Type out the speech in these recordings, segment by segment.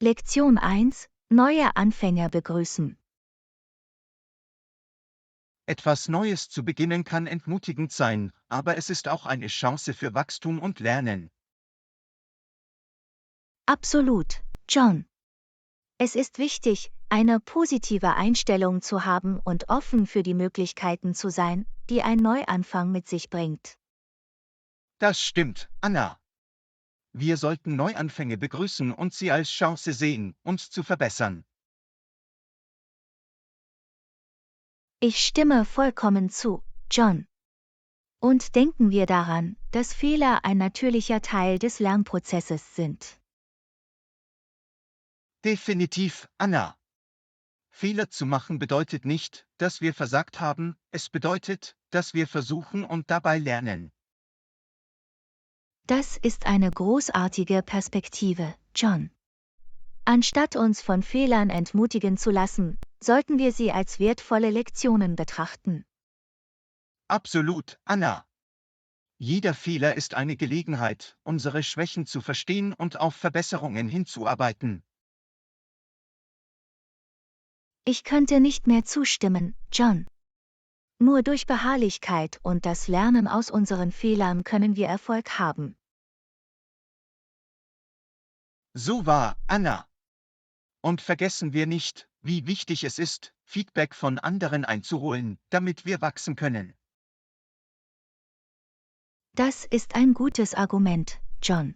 Lektion 1: Neue Anfänger begrüßen. Etwas Neues zu beginnen kann entmutigend sein, aber es ist auch eine Chance für Wachstum und Lernen. Absolut, John. Es ist wichtig, eine positive Einstellung zu haben und offen für die Möglichkeiten zu sein, die ein Neuanfang mit sich bringt. Das stimmt, Anna. Wir sollten Neuanfänge begrüßen und sie als Chance sehen, uns zu verbessern. Ich stimme vollkommen zu, John. Und denken wir daran, dass Fehler ein natürlicher Teil des Lernprozesses sind. Definitiv, Anna. Fehler zu machen bedeutet nicht, dass wir versagt haben, es bedeutet, dass wir versuchen und dabei lernen. Das ist eine großartige Perspektive, John. Anstatt uns von Fehlern entmutigen zu lassen, sollten wir sie als wertvolle Lektionen betrachten. Absolut, Anna. Jeder Fehler ist eine Gelegenheit, unsere Schwächen zu verstehen und auf Verbesserungen hinzuarbeiten. Ich könnte nicht mehr zustimmen, John. Nur durch Beharrlichkeit und das Lernen aus unseren Fehlern können wir Erfolg haben. So wahr, Anna. Und vergessen wir nicht, wie wichtig es ist, Feedback von anderen einzuholen, damit wir wachsen können. Das ist ein gutes Argument, John.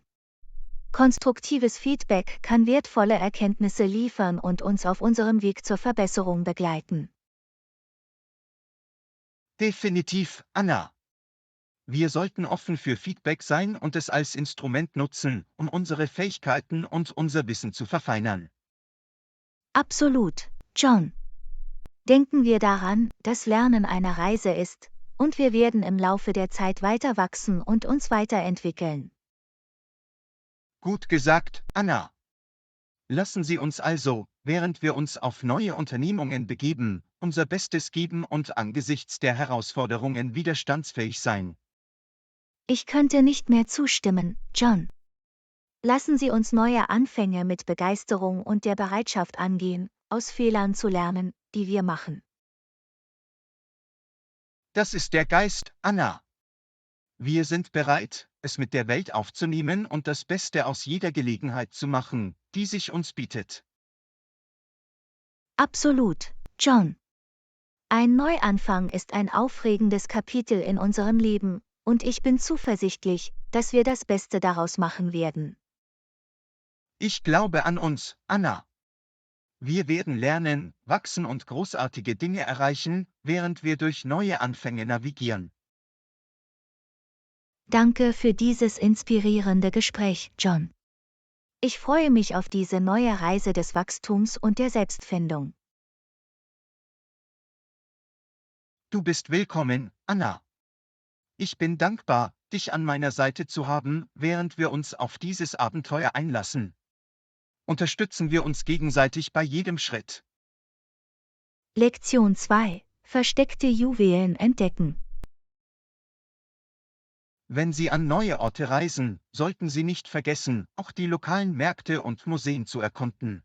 Konstruktives Feedback kann wertvolle Erkenntnisse liefern und uns auf unserem Weg zur Verbesserung begleiten. Definitiv, Anna. Wir sollten offen für Feedback sein und es als Instrument nutzen, um unsere Fähigkeiten und unser Wissen zu verfeinern. Absolut, John. Denken wir daran, dass Lernen eine Reise ist, und wir werden im Laufe der Zeit weiter wachsen und uns weiterentwickeln. Gut gesagt, Anna. Lassen Sie uns also, während wir uns auf neue Unternehmungen begeben, unser Bestes geben und angesichts der Herausforderungen widerstandsfähig sein. Ich könnte nicht mehr zustimmen, John. Lassen Sie uns neue Anfänge mit Begeisterung und der Bereitschaft angehen, aus Fehlern zu lernen, die wir machen. Das ist der Geist, Anna. Wir sind bereit, es mit der Welt aufzunehmen und das Beste aus jeder Gelegenheit zu machen, die sich uns bietet. Absolut, John. Ein Neuanfang ist ein aufregendes Kapitel in unserem Leben, und ich bin zuversichtlich, dass wir das Beste daraus machen werden. Ich glaube an uns, Anna. Wir werden lernen, wachsen und großartige Dinge erreichen, während wir durch neue Anfänge navigieren. Danke für dieses inspirierende Gespräch, John. Ich freue mich auf diese neue Reise des Wachstums und der Selbstfindung. Du bist willkommen, Anna. Ich bin dankbar, dich an meiner Seite zu haben, während wir uns auf dieses Abenteuer einlassen. Unterstützen wir uns gegenseitig bei jedem Schritt. Lektion 2: Versteckte Juwelen entdecken. Wenn Sie an neue Orte reisen, sollten Sie nicht vergessen, auch die lokalen Märkte und Museen zu erkunden.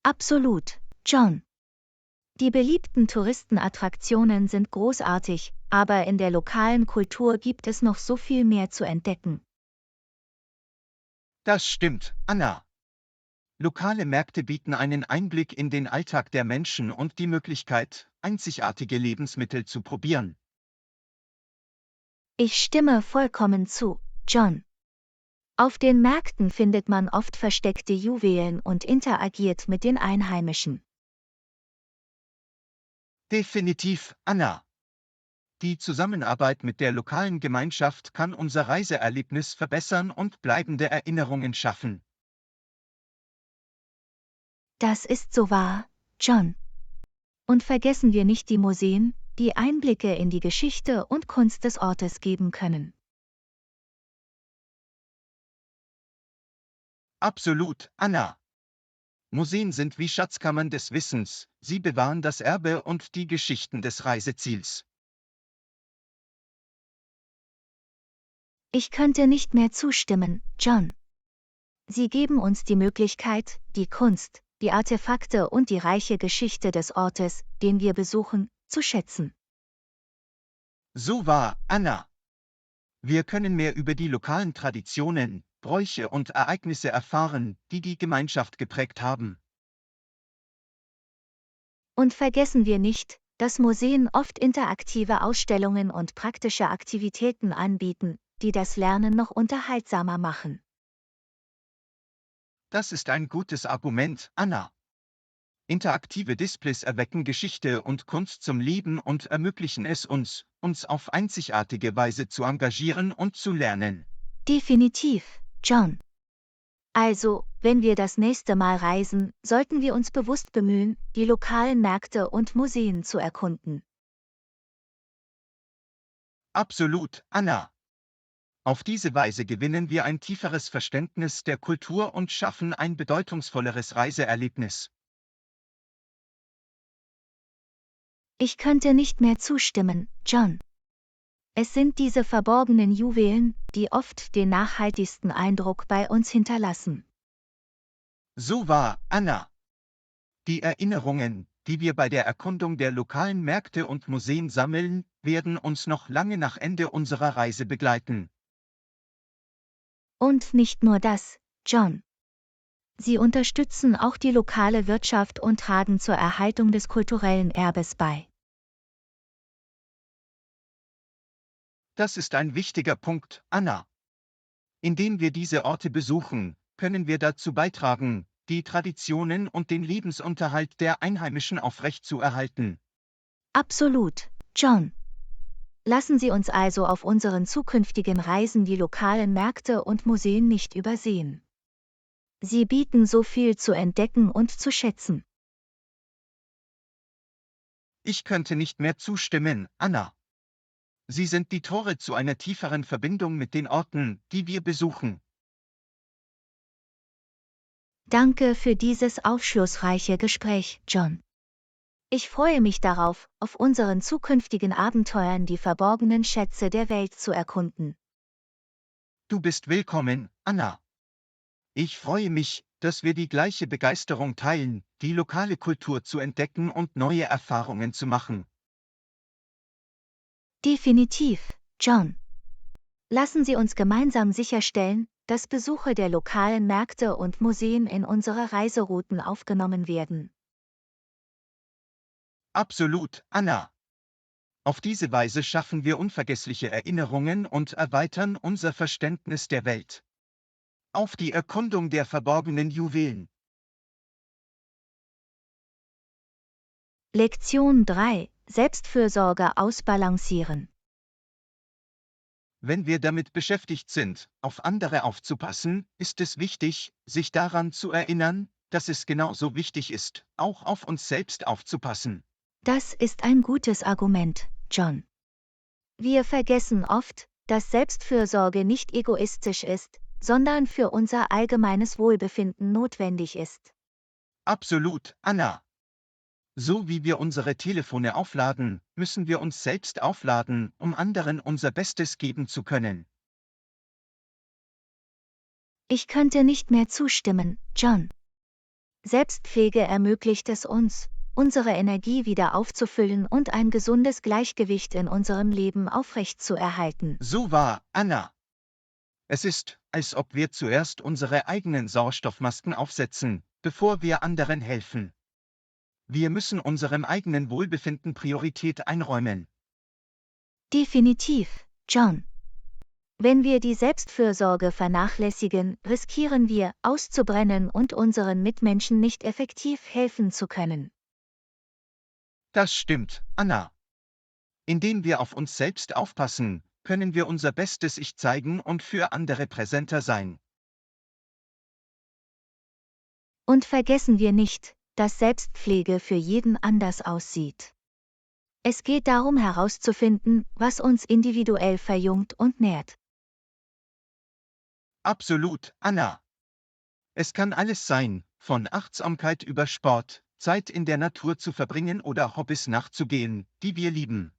Absolut, John. Die beliebten Touristenattraktionen sind großartig, aber in der lokalen Kultur gibt es noch so viel mehr zu entdecken. Das stimmt, Anna. Lokale Märkte bieten einen Einblick in den Alltag der Menschen und die Möglichkeit, einzigartige Lebensmittel zu probieren. Ich stimme vollkommen zu, John. Auf den Märkten findet man oft versteckte Juwelen und interagiert mit den Einheimischen. Definitiv, Anna. Die Zusammenarbeit mit der lokalen Gemeinschaft kann unser Reiseerlebnis verbessern und bleibende Erinnerungen schaffen. Das ist so wahr, John. Und vergessen wir nicht die Museen, die Einblicke in die Geschichte und Kunst des Ortes geben können. Absolut, Anna. Museen sind wie Schatzkammern des Wissens, sie bewahren das Erbe und die Geschichten des Reiseziels. Ich könnte nicht mehr zustimmen, John. Sie geben uns die Möglichkeit, die Kunst, die Artefakte und die reiche Geschichte des Ortes, den wir besuchen, zu schätzen. So wahr, Anna. Wir können mehr über die lokalen Traditionen, Bräuche und Ereignisse erfahren, die die Gemeinschaft geprägt haben. Und vergessen wir nicht, dass Museen oft interaktive Ausstellungen und praktische Aktivitäten anbieten, die das Lernen noch unterhaltsamer machen. Das ist ein gutes Argument, Anna. Interaktive Displays erwecken Geschichte und Kunst zum Leben und ermöglichen es uns, uns auf einzigartige Weise zu engagieren und zu lernen. Definitiv, John. Also, wenn wir das nächste Mal reisen, sollten wir uns bewusst bemühen, die lokalen Märkte und Museen zu erkunden. Absolut, Anna. Auf diese Weise gewinnen wir ein tieferes Verständnis der Kultur und schaffen ein bedeutungsvolleres Reiseerlebnis. Ich könnte nicht mehr zustimmen, John. Es sind diese verborgenen Juwelen, die oft den nachhaltigsten Eindruck bei uns hinterlassen. So wahr, Anna. Die Erinnerungen, die wir bei der Erkundung der lokalen Märkte und Museen sammeln, werden uns noch lange nach Ende unserer Reise begleiten. Und nicht nur das, John. Sie unterstützen auch die lokale Wirtschaft und tragen zur Erhaltung des kulturellen Erbes bei. Das ist ein wichtiger Punkt, Anna. Indem wir diese Orte besuchen, können wir dazu beitragen, die Traditionen und den Lebensunterhalt der Einheimischen aufrechtzuerhalten. Absolut, John. Lassen Sie uns also auf unseren zukünftigen Reisen die lokalen Märkte und Museen nicht übersehen. Sie bieten so viel zu entdecken und zu schätzen. Ich könnte nicht mehr zustimmen, Anna. Sie sind die Tore zu einer tieferen Verbindung mit den Orten, die wir besuchen. Danke für dieses aufschlussreiche Gespräch, John. Ich freue mich darauf, auf unseren zukünftigen Abenteuern die verborgenen Schätze der Welt zu erkunden. Du bist willkommen, Anna. Ich freue mich, dass wir die gleiche Begeisterung teilen, die lokale Kultur zu entdecken und neue Erfahrungen zu machen. Definitiv, John. Lassen Sie uns gemeinsam sicherstellen, dass Besuche der lokalen Märkte und Museen in unsere Reiserouten aufgenommen werden. Absolut, Anna. Auf diese Weise schaffen wir unvergessliche Erinnerungen und erweitern unser Verständnis der Welt. Auf die Erkundung der verborgenen Juwelen. Lektion 3: Selbstfürsorge ausbalancieren. Wenn wir damit beschäftigt sind, auf andere aufzupassen, ist es wichtig, sich daran zu erinnern, dass es genauso wichtig ist, auch auf uns selbst aufzupassen. Das ist ein gutes Argument, John. Wir vergessen oft, dass Selbstfürsorge nicht egoistisch ist, sondern für unser allgemeines Wohlbefinden notwendig ist. Absolut, Anna. So wie wir unsere Telefone aufladen, müssen wir uns selbst aufladen, um anderen unser Bestes geben zu können. Ich könnte nicht mehr zustimmen, John. Selbstpflege ermöglicht es uns, unsere Energie wieder aufzufüllen und ein gesundes Gleichgewicht in unserem Leben aufrechtzuerhalten. So wahr, Anna. Es ist, als ob wir zuerst unsere eigenen Sauerstoffmasken aufsetzen, bevor wir anderen helfen. Wir müssen unserem eigenen Wohlbefinden Priorität einräumen. Definitiv, John. Wenn wir die Selbstfürsorge vernachlässigen, riskieren wir, auszubrennen und unseren Mitmenschen nicht effektiv helfen zu können. Das stimmt, Anna. Indem wir auf uns selbst aufpassen, können wir unser bestes Ich zeigen und für andere präsenter sein. Und vergessen wir nicht, dass Selbstpflege für jeden anders aussieht. Es geht darum herauszufinden, was uns individuell verjüngt und nährt. Absolut, Anna. Es kann alles sein, von Achtsamkeit über Sport, Zeit in der Natur zu verbringen oder Hobbys nachzugehen, die wir lieben.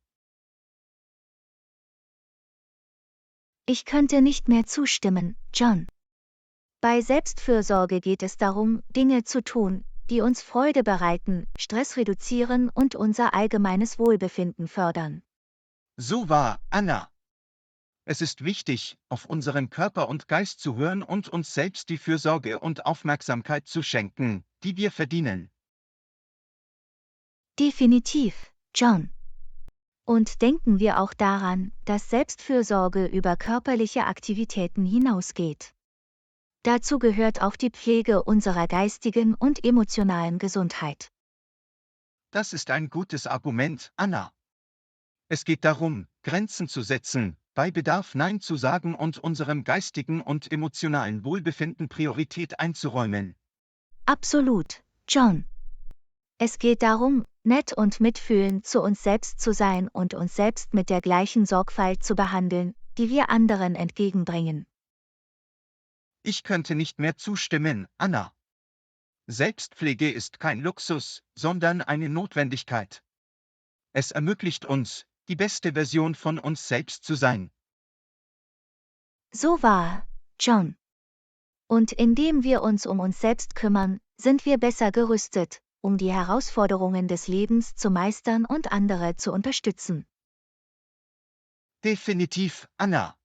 Ich könnte nicht mehr zustimmen, John. Bei Selbstfürsorge geht es darum, Dinge zu tun, die uns Freude bereiten, Stress reduzieren und unser allgemeines Wohlbefinden fördern. So wahr, Anna. Es ist wichtig, auf unseren Körper und Geist zu hören und uns selbst die Fürsorge und Aufmerksamkeit zu schenken, die wir verdienen. Definitiv, John. Und denken wir auch daran, dass Selbstfürsorge über körperliche Aktivitäten hinausgeht. Dazu gehört auch die Pflege unserer geistigen und emotionalen Gesundheit. Das ist ein gutes Argument, Anna. Es geht darum, Grenzen zu setzen, bei Bedarf Nein zu sagen und unserem geistigen und emotionalen Wohlbefinden Priorität einzuräumen. Absolut, John. Es geht darum, nett und mitfühlend zu uns selbst zu sein und uns selbst mit der gleichen Sorgfalt zu behandeln, die wir anderen entgegenbringen. Ich könnte nicht mehr zustimmen, Anna. Selbstpflege ist kein Luxus, sondern eine Notwendigkeit. Es ermöglicht uns, die beste Version von uns selbst zu sein. So wahr, John. Und indem wir uns um uns selbst kümmern, sind wir besser gerüstet, um die Herausforderungen des Lebens zu meistern und andere zu unterstützen. Definitiv, Anna.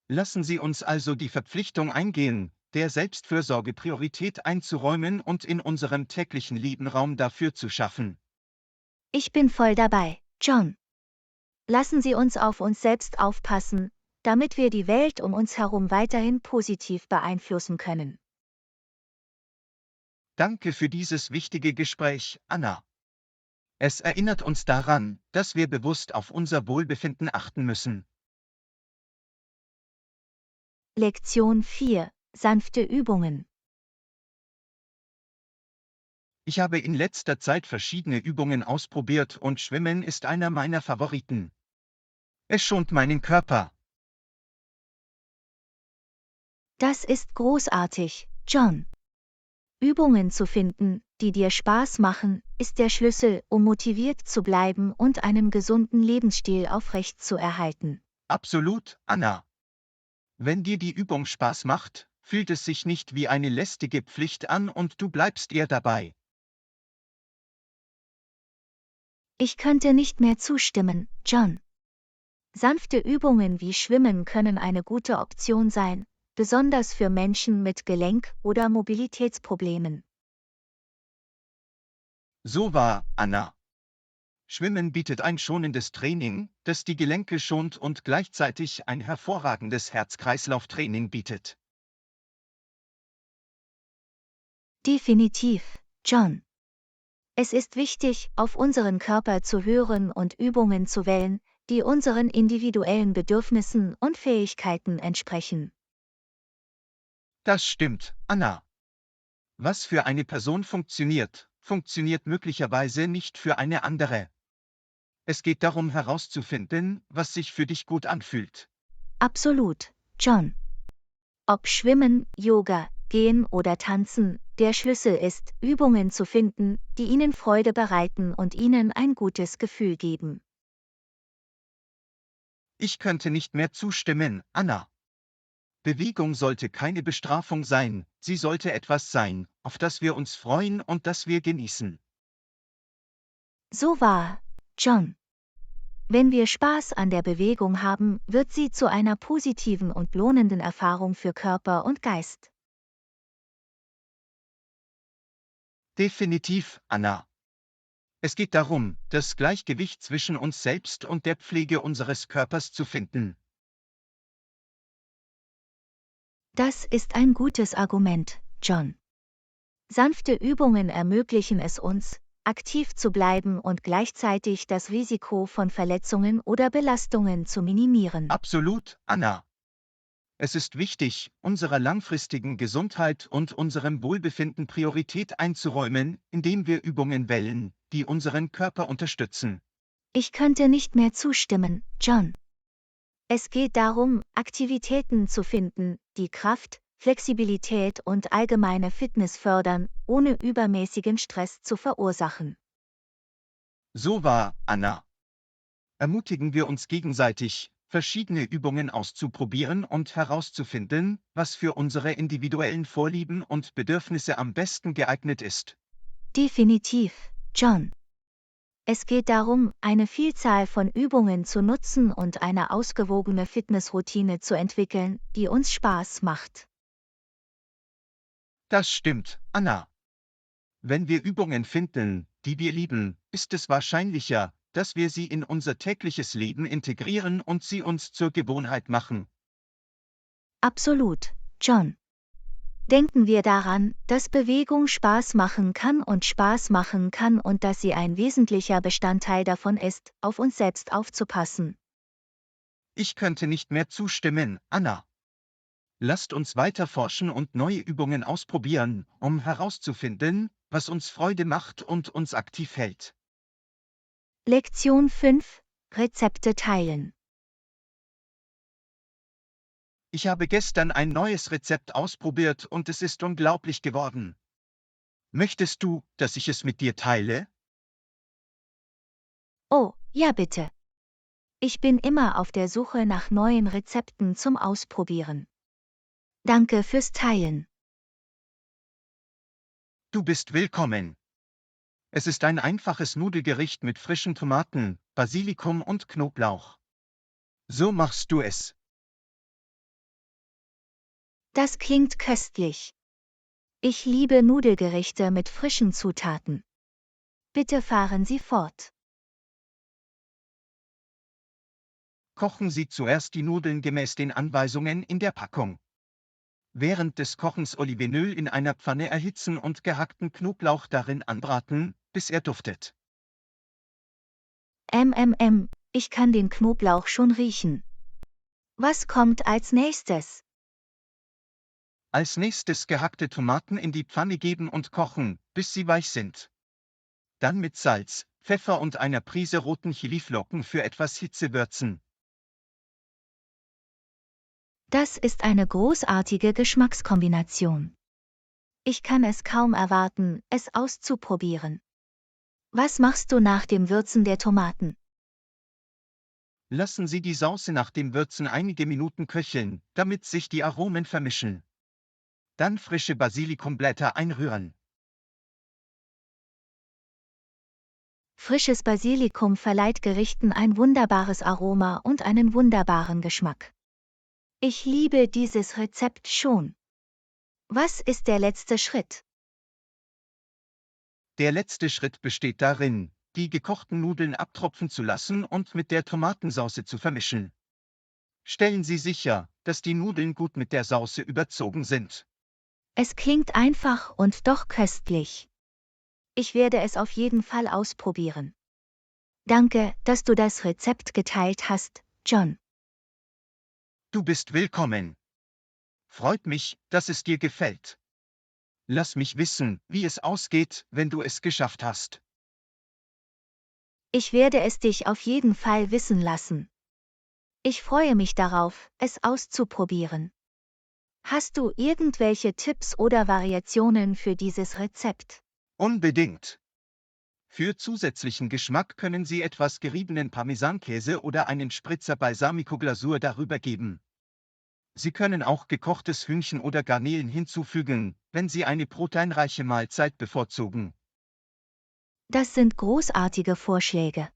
Lassen Sie uns also die Verpflichtung eingehen, der Selbstfürsorge Priorität einzuräumen und in unserem täglichen Leben Raum dafür zu schaffen. Ich bin voll dabei, John. Lassen Sie uns auf uns selbst aufpassen, damit wir die Welt um uns herum weiterhin positiv beeinflussen können. Danke für dieses wichtige Gespräch, Anna. Es erinnert uns daran, dass wir bewusst auf unser Wohlbefinden achten müssen. Lektion 4. Sanfte Übungen. Ich habe in letzter Zeit verschiedene Übungen ausprobiert und Schwimmen ist einer meiner Favoriten. Es schont meinen Körper. Das ist großartig, John. Übungen zu finden, die dir Spaß machen, ist der Schlüssel, um motiviert zu bleiben und einen gesunden Lebensstil aufrechtzuerhalten. Absolut, Anna. Wenn dir die Übung Spaß macht, fühlt es sich nicht wie eine lästige Pflicht an und du bleibst eher dabei. Ich könnte nicht mehr zustimmen, John. Sanfte Übungen wie Schwimmen können eine gute Option sein, besonders für Menschen mit Gelenk- oder Mobilitätsproblemen. So wahr, Anna. Schwimmen bietet ein schonendes Training, das die Gelenke schont und gleichzeitig ein hervorragendes Herz-Kreislauf-Training bietet. Definitiv, John. Es ist wichtig, auf unseren Körper zu hören und Übungen zu wählen, die unseren individuellen Bedürfnissen und Fähigkeiten entsprechen. Das stimmt, Anna. Was für eine Person funktioniert, funktioniert möglicherweise nicht für eine andere. Es geht darum herauszufinden, was sich für dich gut anfühlt. Absolut, John. Ob Schwimmen, Yoga, Gehen oder Tanzen, der Schlüssel ist, Übungen zu finden, die Ihnen Freude bereiten und Ihnen ein gutes Gefühl geben. Ich könnte nicht mehr zustimmen, Anna. Bewegung sollte keine Bestrafung sein, sie sollte etwas sein, auf das wir uns freuen und das wir genießen. So wahr, John. Wenn wir Spaß an der Bewegung haben, wird sie zu einer positiven und lohnenden Erfahrung für Körper und Geist. Definitiv, Anna. Es geht darum, das Gleichgewicht zwischen uns selbst und der Pflege unseres Körpers zu finden. Das ist ein gutes Argument, John. Sanfte Übungen ermöglichen es uns, aktiv zu bleiben und gleichzeitig das Risiko von Verletzungen oder Belastungen zu minimieren. Absolut, Anna. Es ist wichtig, unserer langfristigen Gesundheit und unserem Wohlbefinden Priorität einzuräumen, indem wir Übungen wählen, die unseren Körper unterstützen. Ich könnte nicht mehr zustimmen, John. Es geht darum, Aktivitäten zu finden, die Kraft, Flexibilität und allgemeine Fitness fördern, ohne übermäßigen Stress zu verursachen. So wahr, Anna. Ermutigen wir uns gegenseitig, verschiedene Übungen auszuprobieren und herauszufinden, was für unsere individuellen Vorlieben und Bedürfnisse am besten geeignet ist. Definitiv, John. Es geht darum, eine Vielzahl von Übungen zu nutzen und eine ausgewogene Fitnessroutine zu entwickeln, die uns Spaß macht. Das stimmt, Anna. Wenn wir Übungen finden, die wir lieben, ist es wahrscheinlicher, dass wir sie in unser tägliches Leben integrieren und sie uns zur Gewohnheit machen. Absolut, John. Denken wir daran, dass Bewegung Spaß machen kann und dass sie ein wesentlicher Bestandteil davon ist, auf uns selbst aufzupassen. Ich könnte nicht mehr zustimmen, Anna. Lasst uns weiter forschen und neue Übungen ausprobieren, um herauszufinden, was uns Freude macht und uns aktiv hält. Lektion 5: Rezepte teilen. Ich habe gestern ein neues Rezept ausprobiert und es ist unglaublich geworden. Möchtest du, dass ich es mit dir teile? Oh, ja bitte. Ich bin immer auf der Suche nach neuen Rezepten zum Ausprobieren. Danke fürs Teilen. Du bist willkommen. Es ist ein einfaches Nudelgericht mit frischen Tomaten, Basilikum und Knoblauch. So machst du es. Das klingt köstlich. Ich liebe Nudelgerichte mit frischen Zutaten. Bitte fahren Sie fort. Kochen Sie zuerst die Nudeln gemäß den Anweisungen in der Packung. Während des Kochens Olivenöl in einer Pfanne erhitzen und gehackten Knoblauch darin anbraten, bis er duftet. Ich kann den Knoblauch schon riechen. Was kommt als nächstes? Als nächstes gehackte Tomaten in die Pfanne geben und kochen, bis sie weich sind. Dann mit Salz, Pfeffer und einer Prise roten Chiliflocken für etwas Hitze würzen. Das ist eine großartige Geschmackskombination. Ich kann es kaum erwarten, es auszuprobieren. Was machst du nach dem Würzen der Tomaten? Lassen Sie die Sauce nach dem Würzen einige Minuten köcheln, damit sich die Aromen vermischen. Dann frische Basilikumblätter einrühren. Frisches Basilikum verleiht Gerichten ein wunderbares Aroma und einen wunderbaren Geschmack. Ich liebe dieses Rezept schon. Was ist der letzte Schritt? Der letzte Schritt besteht darin, die gekochten Nudeln abtropfen zu lassen und mit der Tomatensauce zu vermischen. Stellen Sie sicher, dass die Nudeln gut mit der Sauce überzogen sind. Es klingt einfach und doch köstlich. Ich werde es auf jeden Fall ausprobieren. Danke, dass du das Rezept geteilt hast, John. Du bist willkommen. Freut mich, dass es dir gefällt. Lass mich wissen, wie es ausgeht, wenn du es geschafft hast. Ich werde es dich auf jeden Fall wissen lassen. Ich freue mich darauf, es auszuprobieren. Hast du irgendwelche Tipps oder Variationen für dieses Rezept? Unbedingt. Für zusätzlichen Geschmack können Sie etwas geriebenen Parmesankäse oder einen Spritzer Balsamico-Glasur darüber geben. Sie können auch gekochtes Hühnchen oder Garnelen hinzufügen, wenn Sie eine proteinreiche Mahlzeit bevorzugen. Das sind großartige Vorschläge.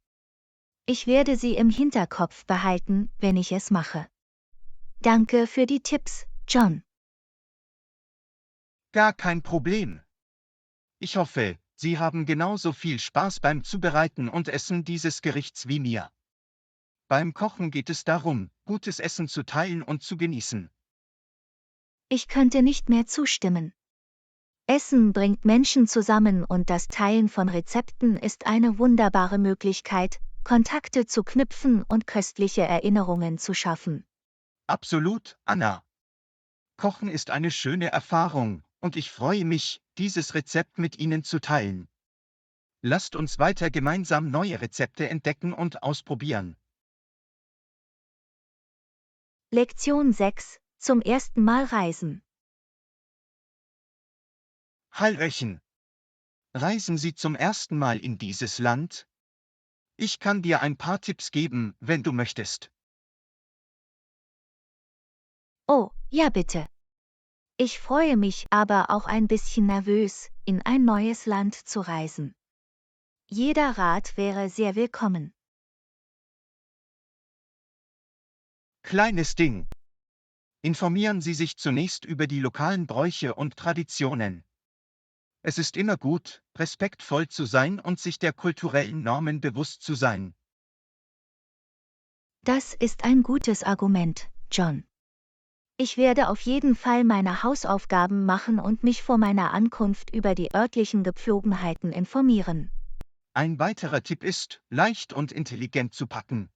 Ich werde sie im Hinterkopf behalten, wenn ich es mache. Danke für die Tipps, John. Gar kein Problem. Ich hoffe, Sie haben genauso viel Spaß beim Zubereiten und Essen dieses Gerichts wie mir. Beim Kochen geht es darum, gutes Essen zu teilen und zu genießen. Ich könnte nicht mehr zustimmen. Essen bringt Menschen zusammen und das Teilen von Rezepten ist eine wunderbare Möglichkeit, Kontakte zu knüpfen und köstliche Erinnerungen zu schaffen. Absolut, Anna. Kochen ist eine schöne Erfahrung, und ich freue mich, dieses Rezept mit Ihnen zu teilen. Lasst uns weiter gemeinsam neue Rezepte entdecken und ausprobieren. Lektion 6: Zum ersten Mal reisen. Hallöchen. Reisen Sie zum ersten Mal in dieses Land? Ich kann dir ein paar Tipps geben, wenn du möchtest. Oh, ja bitte. Ich freue mich, aber auch ein bisschen nervös, in ein neues Land zu reisen. Jeder Rat wäre sehr willkommen. Kleines Ding. Informieren Sie sich zunächst über die lokalen Bräuche und Traditionen. Es ist immer gut, respektvoll zu sein und sich der kulturellen Normen bewusst zu sein. Das ist ein gutes Argument, John. Ich werde auf jeden Fall meine Hausaufgaben machen und mich vor meiner Ankunft über die örtlichen Gepflogenheiten informieren. Ein weiterer Tipp ist, leicht und intelligent zu packen.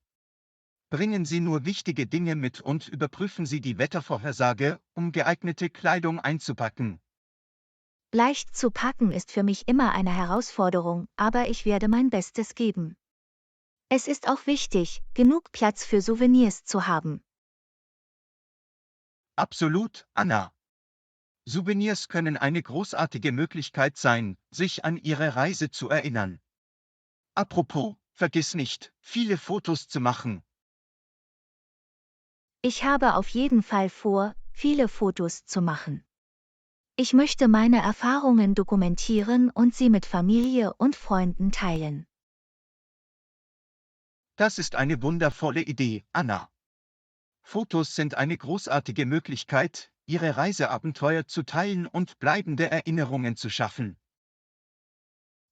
Bringen Sie nur wichtige Dinge mit und überprüfen Sie die Wettervorhersage, um geeignete Kleidung einzupacken. Leicht zu packen ist für mich immer eine Herausforderung, aber ich werde mein Bestes geben. Es ist auch wichtig, genug Platz für Souvenirs zu haben. Absolut, Anna. Souvenirs können eine großartige Möglichkeit sein, sich an Ihre Reise zu erinnern. Apropos, vergiss nicht, viele Fotos zu machen. Ich habe auf jeden Fall vor, viele Fotos zu machen. Ich möchte meine Erfahrungen dokumentieren und sie mit Familie und Freunden teilen. Das ist eine wundervolle Idee, Anna. Fotos sind eine großartige Möglichkeit, Ihre Reiseabenteuer zu teilen und bleibende Erinnerungen zu schaffen.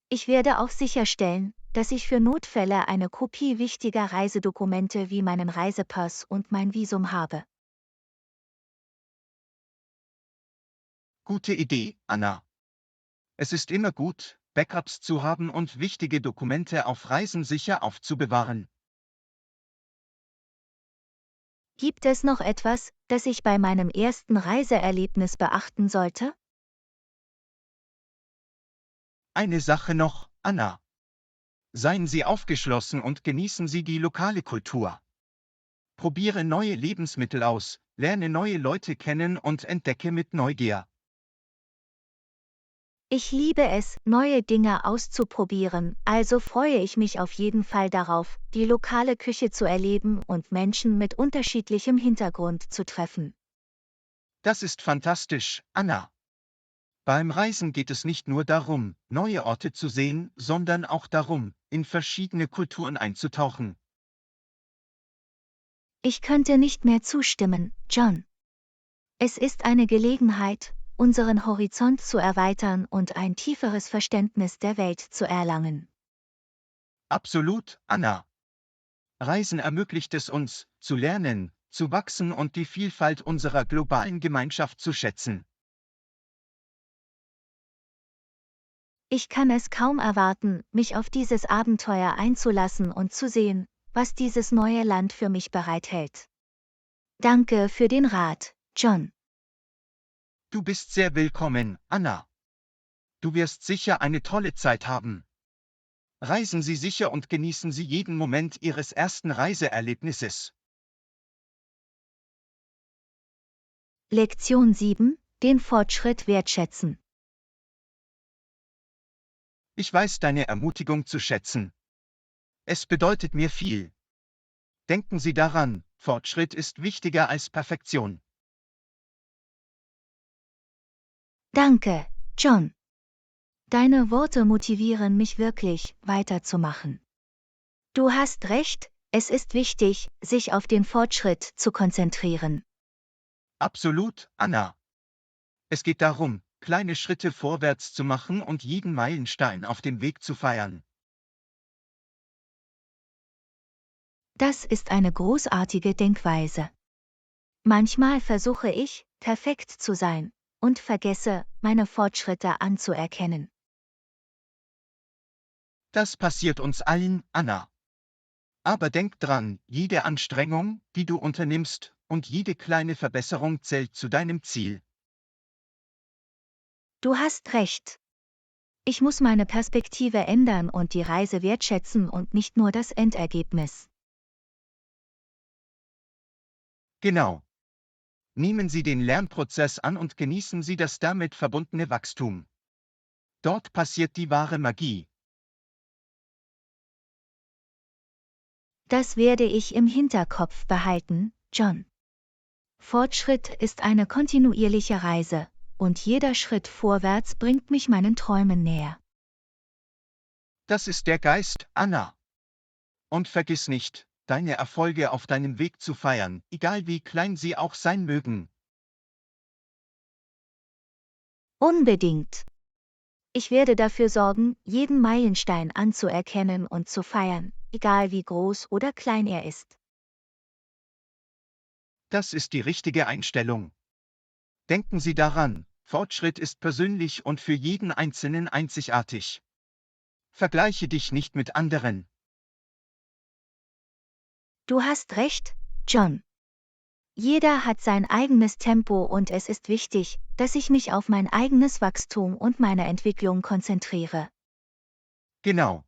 Ich werde auch sicherstellen, dass ich für Notfälle eine Kopie wichtiger Reisedokumente wie meinen Reisepass und mein Visum habe. Gute Idee, Anna. Es ist immer gut, Backups zu haben und wichtige Dokumente auf Reisen sicher aufzubewahren. Gibt es noch etwas, das ich bei meinem ersten Reiseerlebnis beachten sollte? Eine Sache noch, Anna. Seien Sie aufgeschlossen und genießen Sie die lokale Kultur. Probiere neue Lebensmittel aus, lerne neue Leute kennen und entdecke mit Neugier. Ich liebe es, neue Dinge auszuprobieren, also freue ich mich auf jeden Fall darauf, die lokale Küche zu erleben und Menschen mit unterschiedlichem Hintergrund zu treffen. Das ist fantastisch, Anna. Beim Reisen geht es nicht nur darum, neue Orte zu sehen, sondern auch darum, in verschiedene Kulturen einzutauchen. Ich könnte nicht mehr zustimmen, John. Es ist eine Gelegenheit, unseren Horizont zu erweitern und ein tieferes Verständnis der Welt zu erlangen. Absolut, Anna. Reisen ermöglicht es uns, zu lernen, zu wachsen und die Vielfalt unserer globalen Gemeinschaft zu schätzen. Ich kann es kaum erwarten, mich auf dieses Abenteuer einzulassen und zu sehen, was dieses neue Land für mich bereithält. Danke für den Rat, John. Du bist sehr willkommen, Anna. Du wirst sicher eine tolle Zeit haben. Reisen Sie sicher und genießen Sie jeden Moment Ihres ersten Reiseerlebnisses. Lektion 7: Den Fortschritt wertschätzen. Ich weiß deine Ermutigung zu schätzen. Es bedeutet mir viel. Denken Sie daran, Fortschritt ist wichtiger als Perfektion. Danke, John. Deine Worte motivieren mich wirklich, weiterzumachen. Du hast recht, es ist wichtig, sich auf den Fortschritt zu konzentrieren. Absolut, Anna. Es geht darum, kleine Schritte vorwärts zu machen und jeden Meilenstein auf dem Weg zu feiern. Das ist eine großartige Denkweise. Manchmal versuche ich, perfekt zu sein, und vergesse, meine Fortschritte anzuerkennen. Das passiert uns allen, Anna. Aber denk dran, jede Anstrengung, die du unternimmst, und jede kleine Verbesserung zählt zu deinem Ziel. Du hast recht. Ich muss meine Perspektive ändern und die Reise wertschätzen und nicht nur das Endergebnis. Genau. Nehmen Sie den Lernprozess an und genießen Sie das damit verbundene Wachstum. Dort passiert die wahre Magie. Das werde ich im Hinterkopf behalten, John. Fortschritt ist eine kontinuierliche Reise, und jeder Schritt vorwärts bringt mich meinen Träumen näher. Das ist der Geist, Anna. Und vergiss nicht, deine Erfolge auf deinem Weg zu feiern, egal wie klein sie auch sein mögen. Unbedingt. Ich werde dafür sorgen, jeden Meilenstein anzuerkennen und zu feiern, egal wie groß oder klein er ist. Das ist die richtige Einstellung. Denken Sie daran, Fortschritt ist persönlich und für jeden Einzelnen einzigartig. Vergleiche dich nicht mit anderen. Du hast recht, John. Jeder hat sein eigenes Tempo und es ist wichtig, dass ich mich auf mein eigenes Wachstum und meine Entwicklung konzentriere. Genau.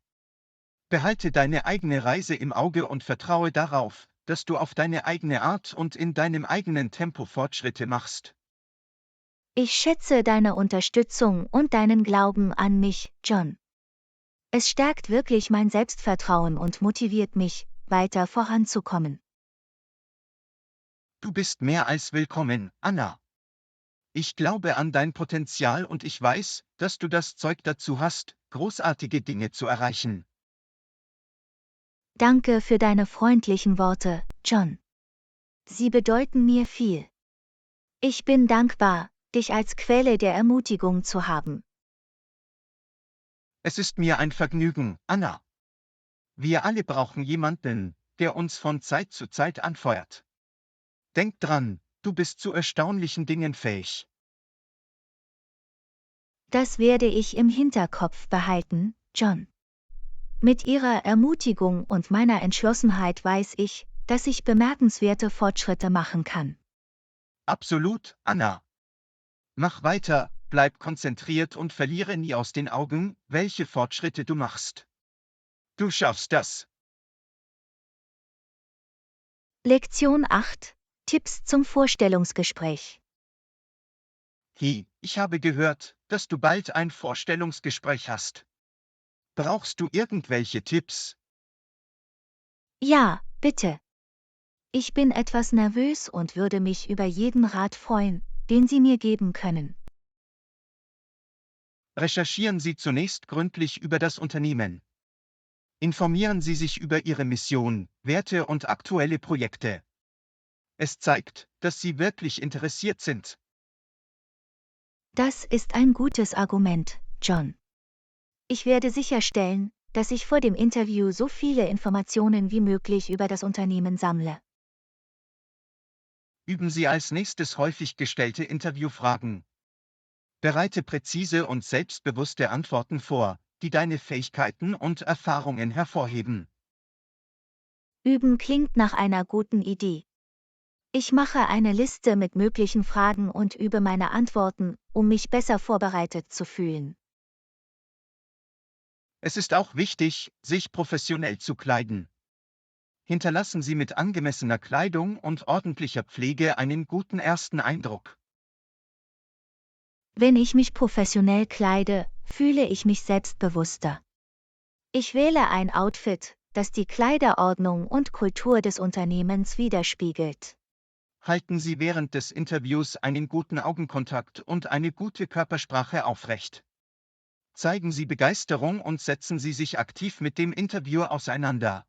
Behalte deine eigene Reise im Auge und vertraue darauf, dass du auf deine eigene Art und in deinem eigenen Tempo Fortschritte machst. Ich schätze deine Unterstützung und deinen Glauben an mich, John. Es stärkt wirklich mein Selbstvertrauen und motiviert mich, weiter voranzukommen. Du bist mehr als willkommen, Anna. Ich glaube an dein Potenzial und ich weiß, dass du das Zeug dazu hast, großartige Dinge zu erreichen. Danke für deine freundlichen Worte, John. Sie bedeuten mir viel. Ich bin dankbar, dich als Quelle der Ermutigung zu haben. Es ist mir ein Vergnügen, Anna. Wir alle brauchen jemanden, der uns von Zeit zu Zeit anfeuert. Denk dran, du bist zu erstaunlichen Dingen fähig. Das werde ich im Hinterkopf behalten, John. Mit Ihrer Ermutigung und meiner Entschlossenheit weiß ich, dass ich bemerkenswerte Fortschritte machen kann. Absolut, Anna. Mach weiter, bleib konzentriert und verliere nie aus den Augen, welche Fortschritte du machst. Du schaffst das. Lektion 8. Tipps zum Vorstellungsgespräch. Ich habe gehört, dass du bald ein Vorstellungsgespräch hast. Brauchst du irgendwelche Tipps? Ja, bitte. Ich bin etwas nervös und würde mich über jeden Rat freuen, den Sie mir geben können. Recherchieren Sie zunächst gründlich über das Unternehmen. Informieren Sie sich über Ihre Mission, Werte und aktuelle Projekte. Es zeigt, dass Sie wirklich interessiert sind. Das ist ein gutes Argument, John. Ich werde sicherstellen, dass ich vor dem Interview so viele Informationen wie möglich über das Unternehmen sammle. Üben Sie als nächstes häufig gestellte Interviewfragen. Bereite präzise und selbstbewusste Antworten vor, die deine Fähigkeiten und Erfahrungen hervorheben. Üben klingt nach einer guten Idee. Ich mache eine Liste mit möglichen Fragen und übe meine Antworten, um mich besser vorbereitet zu fühlen. Es ist auch wichtig, sich professionell zu kleiden. Hinterlassen Sie mit angemessener Kleidung und ordentlicher Pflege einen guten ersten Eindruck. Wenn ich mich professionell kleide, fühle ich mich selbstbewusster. Ich wähle ein Outfit, das die Kleiderordnung und Kultur des Unternehmens widerspiegelt. Halten Sie während des Interviews einen guten Augenkontakt und eine gute Körpersprache aufrecht. Zeigen Sie Begeisterung und setzen Sie sich aktiv mit dem Interview auseinander.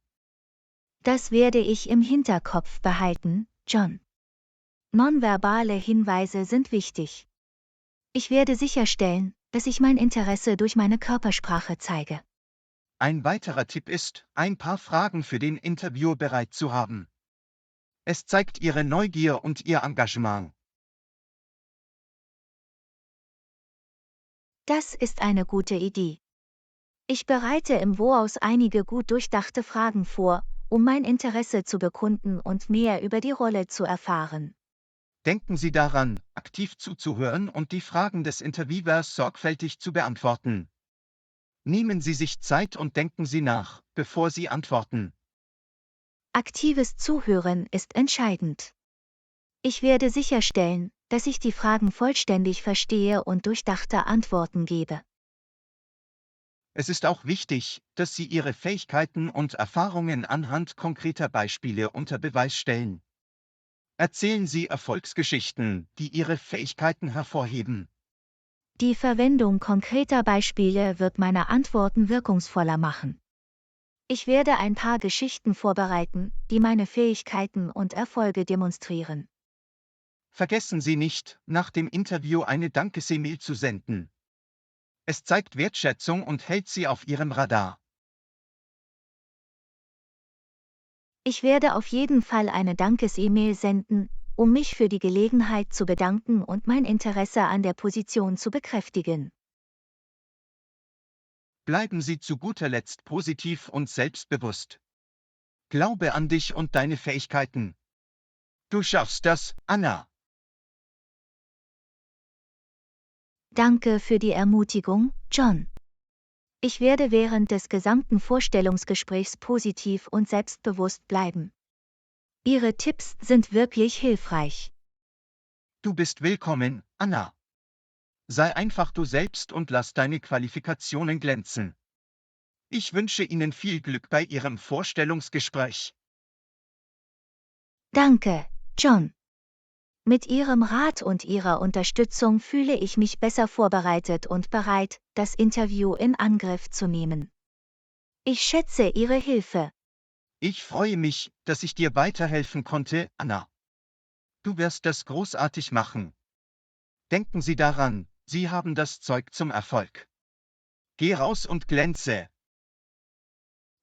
Das werde ich im Hinterkopf behalten, John. Nonverbale Hinweise sind wichtig. Ich werde sicherstellen, dass ich mein Interesse durch meine Körpersprache zeige. Ein weiterer Tipp ist, ein paar Fragen für den Interview bereit zu haben. Es zeigt Ihre Neugier und Ihr Engagement. Das ist eine gute Idee. Ich bereite im Voraus einige gut durchdachte Fragen vor, um mein Interesse zu bekunden und mehr über die Rolle zu erfahren. Denken Sie daran, aktiv zuzuhören und die Fragen des Interviewers sorgfältig zu beantworten. Nehmen Sie sich Zeit und denken Sie nach, bevor Sie antworten. Aktives Zuhören ist entscheidend. Ich werde sicherstellen, dass ich die Fragen vollständig verstehe und durchdachte Antworten gebe. Es ist auch wichtig, dass Sie Ihre Fähigkeiten und Erfahrungen anhand konkreter Beispiele unter Beweis stellen. Erzählen Sie Erfolgsgeschichten, die Ihre Fähigkeiten hervorheben. Die Verwendung konkreter Beispiele wird meine Antworten wirkungsvoller machen. Ich werde ein paar Geschichten vorbereiten, die meine Fähigkeiten und Erfolge demonstrieren. Vergessen Sie nicht, nach dem Interview eine Dankes-E-Mail zu senden. Es zeigt Wertschätzung und hält Sie auf Ihrem Radar. Ich werde auf jeden Fall eine Dankes-E-Mail senden, um mich für die Gelegenheit zu bedanken und mein Interesse an der Position zu bekräftigen. Bleiben Sie zu guter Letzt positiv und selbstbewusst. Glaube an dich und deine Fähigkeiten. Du schaffst das, Anna. Danke für die Ermutigung, John. Ich werde während des gesamten Vorstellungsgesprächs positiv und selbstbewusst bleiben. Ihre Tipps sind wirklich hilfreich. Du bist willkommen, Anna. Sei einfach du selbst und lass deine Qualifikationen glänzen. Ich wünsche Ihnen viel Glück bei Ihrem Vorstellungsgespräch. Danke, John. Mit Ihrem Rat und Ihrer Unterstützung fühle ich mich besser vorbereitet und bereit, das Interview in Angriff zu nehmen. Ich schätze Ihre Hilfe. Ich freue mich, dass ich dir weiterhelfen konnte, Anna. Du wirst das großartig machen. Denken Sie daran, Sie haben das Zeug zum Erfolg. Geh raus und glänze.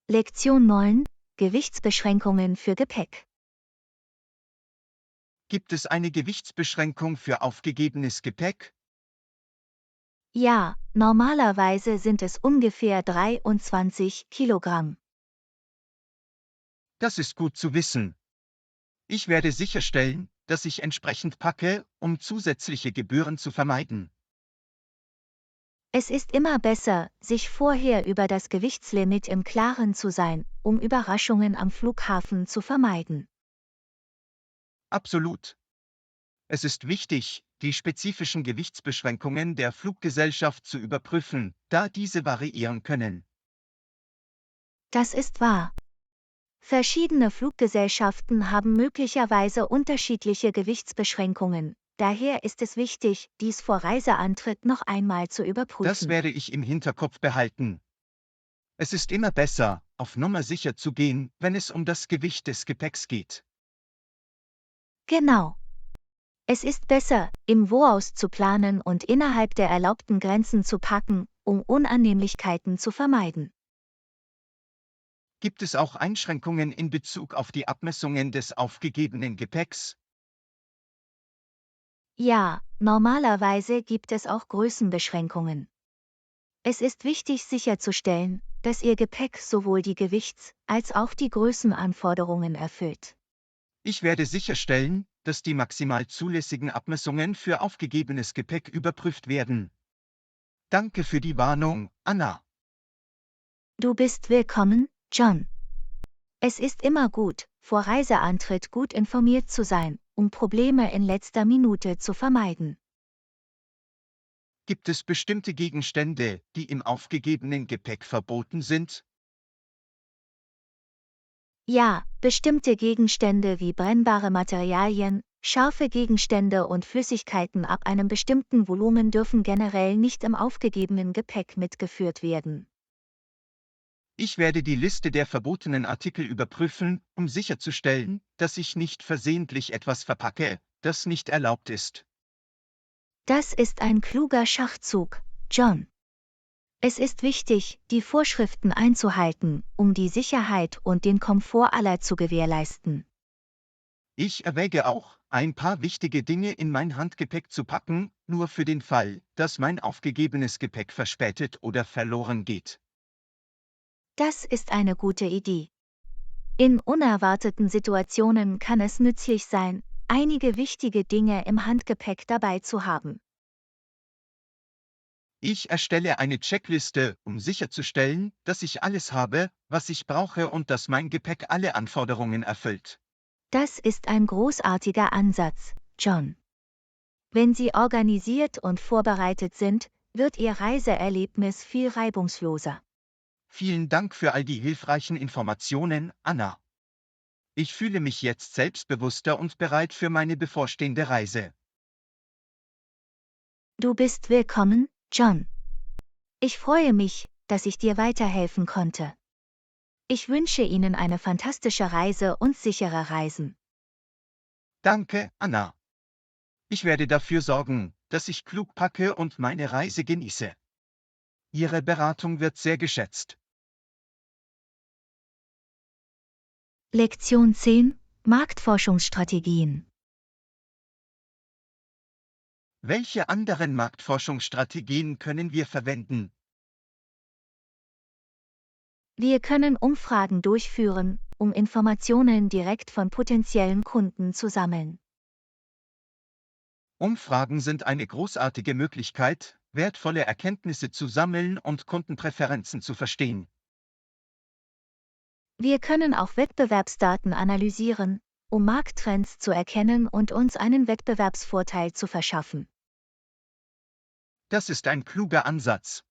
Lektion 9: Gewichtsbeschränkungen für Gepäck. Gibt es eine Gewichtsbeschränkung für aufgegebenes Gepäck? Ja, normalerweise sind es ungefähr 23 Kilogramm. Das ist gut zu wissen. Ich werde sicherstellen, dass ich entsprechend packe, um zusätzliche Gebühren zu vermeiden. Es ist immer besser, sich vorher über das Gewichtslimit im Klaren zu sein, um Überraschungen am Flughafen zu vermeiden. Absolut. Es ist wichtig, die spezifischen Gewichtsbeschränkungen der Fluggesellschaft zu überprüfen, da diese variieren können. Das ist wahr. Verschiedene Fluggesellschaften haben möglicherweise unterschiedliche Gewichtsbeschränkungen. Daher ist es wichtig, dies vor Reiseantritt noch einmal zu Das überprüfen. werde ich im Hinterkopf behalten. Es ist immer besser, auf Nummer sicher zu gehen, wenn es um das Gewicht des Gepäcks geht. Genau. Es ist besser, im Voraus zu planen und innerhalb der erlaubten Grenzen zu packen, um Unannehmlichkeiten zu vermeiden. Gibt es auch Einschränkungen in Bezug auf die Abmessungen des aufgegebenen Gepäcks? Ja, normalerweise gibt es auch Größenbeschränkungen. Es ist wichtig sicherzustellen, dass Ihr Gepäck sowohl die Gewichts- als auch die Größenanforderungen erfüllt. Ich werde sicherstellen, dass die maximal zulässigen Abmessungen für aufgegebenes Gepäck überprüft werden. Danke für die Warnung, Anna. Du bist willkommen, John. Es ist immer gut, vor Reiseantritt gut informiert zu sein, um Probleme in letzter Minute zu vermeiden. Gibt es bestimmte Gegenstände, die im aufgegebenen Gepäck verboten sind? Ja, bestimmte Gegenstände wie brennbare Materialien, scharfe Gegenstände und Flüssigkeiten ab einem bestimmten Volumen dürfen generell nicht im aufgegebenen Gepäck mitgeführt werden. Ich werde die Liste der verbotenen Artikel überprüfen, um sicherzustellen, dass ich nicht versehentlich etwas verpacke, das nicht erlaubt ist. Das ist ein kluger Schachzug, John. Es ist wichtig, die Vorschriften einzuhalten, um die Sicherheit und den Komfort aller zu gewährleisten. Ich erwäge auch, ein paar wichtige Dinge in mein Handgepäck zu packen, nur für den Fall, dass mein aufgegebenes Gepäck verspätet oder verloren geht. Das ist eine gute Idee. In unerwarteten Situationen kann es nützlich sein, einige wichtige Dinge im Handgepäck dabei zu haben. Ich erstelle eine Checkliste, um sicherzustellen, dass ich alles habe, was ich brauche und dass mein Gepäck alle Anforderungen erfüllt. Das ist ein großartiger Ansatz, John. Wenn Sie organisiert und vorbereitet sind, wird Ihr Reiseerlebnis viel reibungsloser. Vielen Dank für all die hilfreichen Informationen, Anna. Ich fühle mich jetzt selbstbewusster und bereit für meine bevorstehende Reise. Du bist willkommen, John. Ich freue mich, dass ich dir weiterhelfen konnte. Ich wünsche Ihnen eine fantastische Reise und sichere Reisen. Danke, Anna. Ich werde dafür sorgen, dass ich klug packe und meine Reise genieße. Ihre Beratung wird sehr geschätzt. Lektion 10: Marktforschungsstrategien. Welche anderen Marktforschungsstrategien können wir verwenden? Wir können Umfragen durchführen, um Informationen direkt von potenziellen Kunden zu sammeln. Umfragen sind eine großartige Möglichkeit, wertvolle Erkenntnisse zu sammeln und Kundenpräferenzen zu verstehen. Wir können auch Wettbewerbsdaten analysieren, um Markttrends zu erkennen und uns einen Wettbewerbsvorteil zu verschaffen. Das ist ein kluger Ansatz.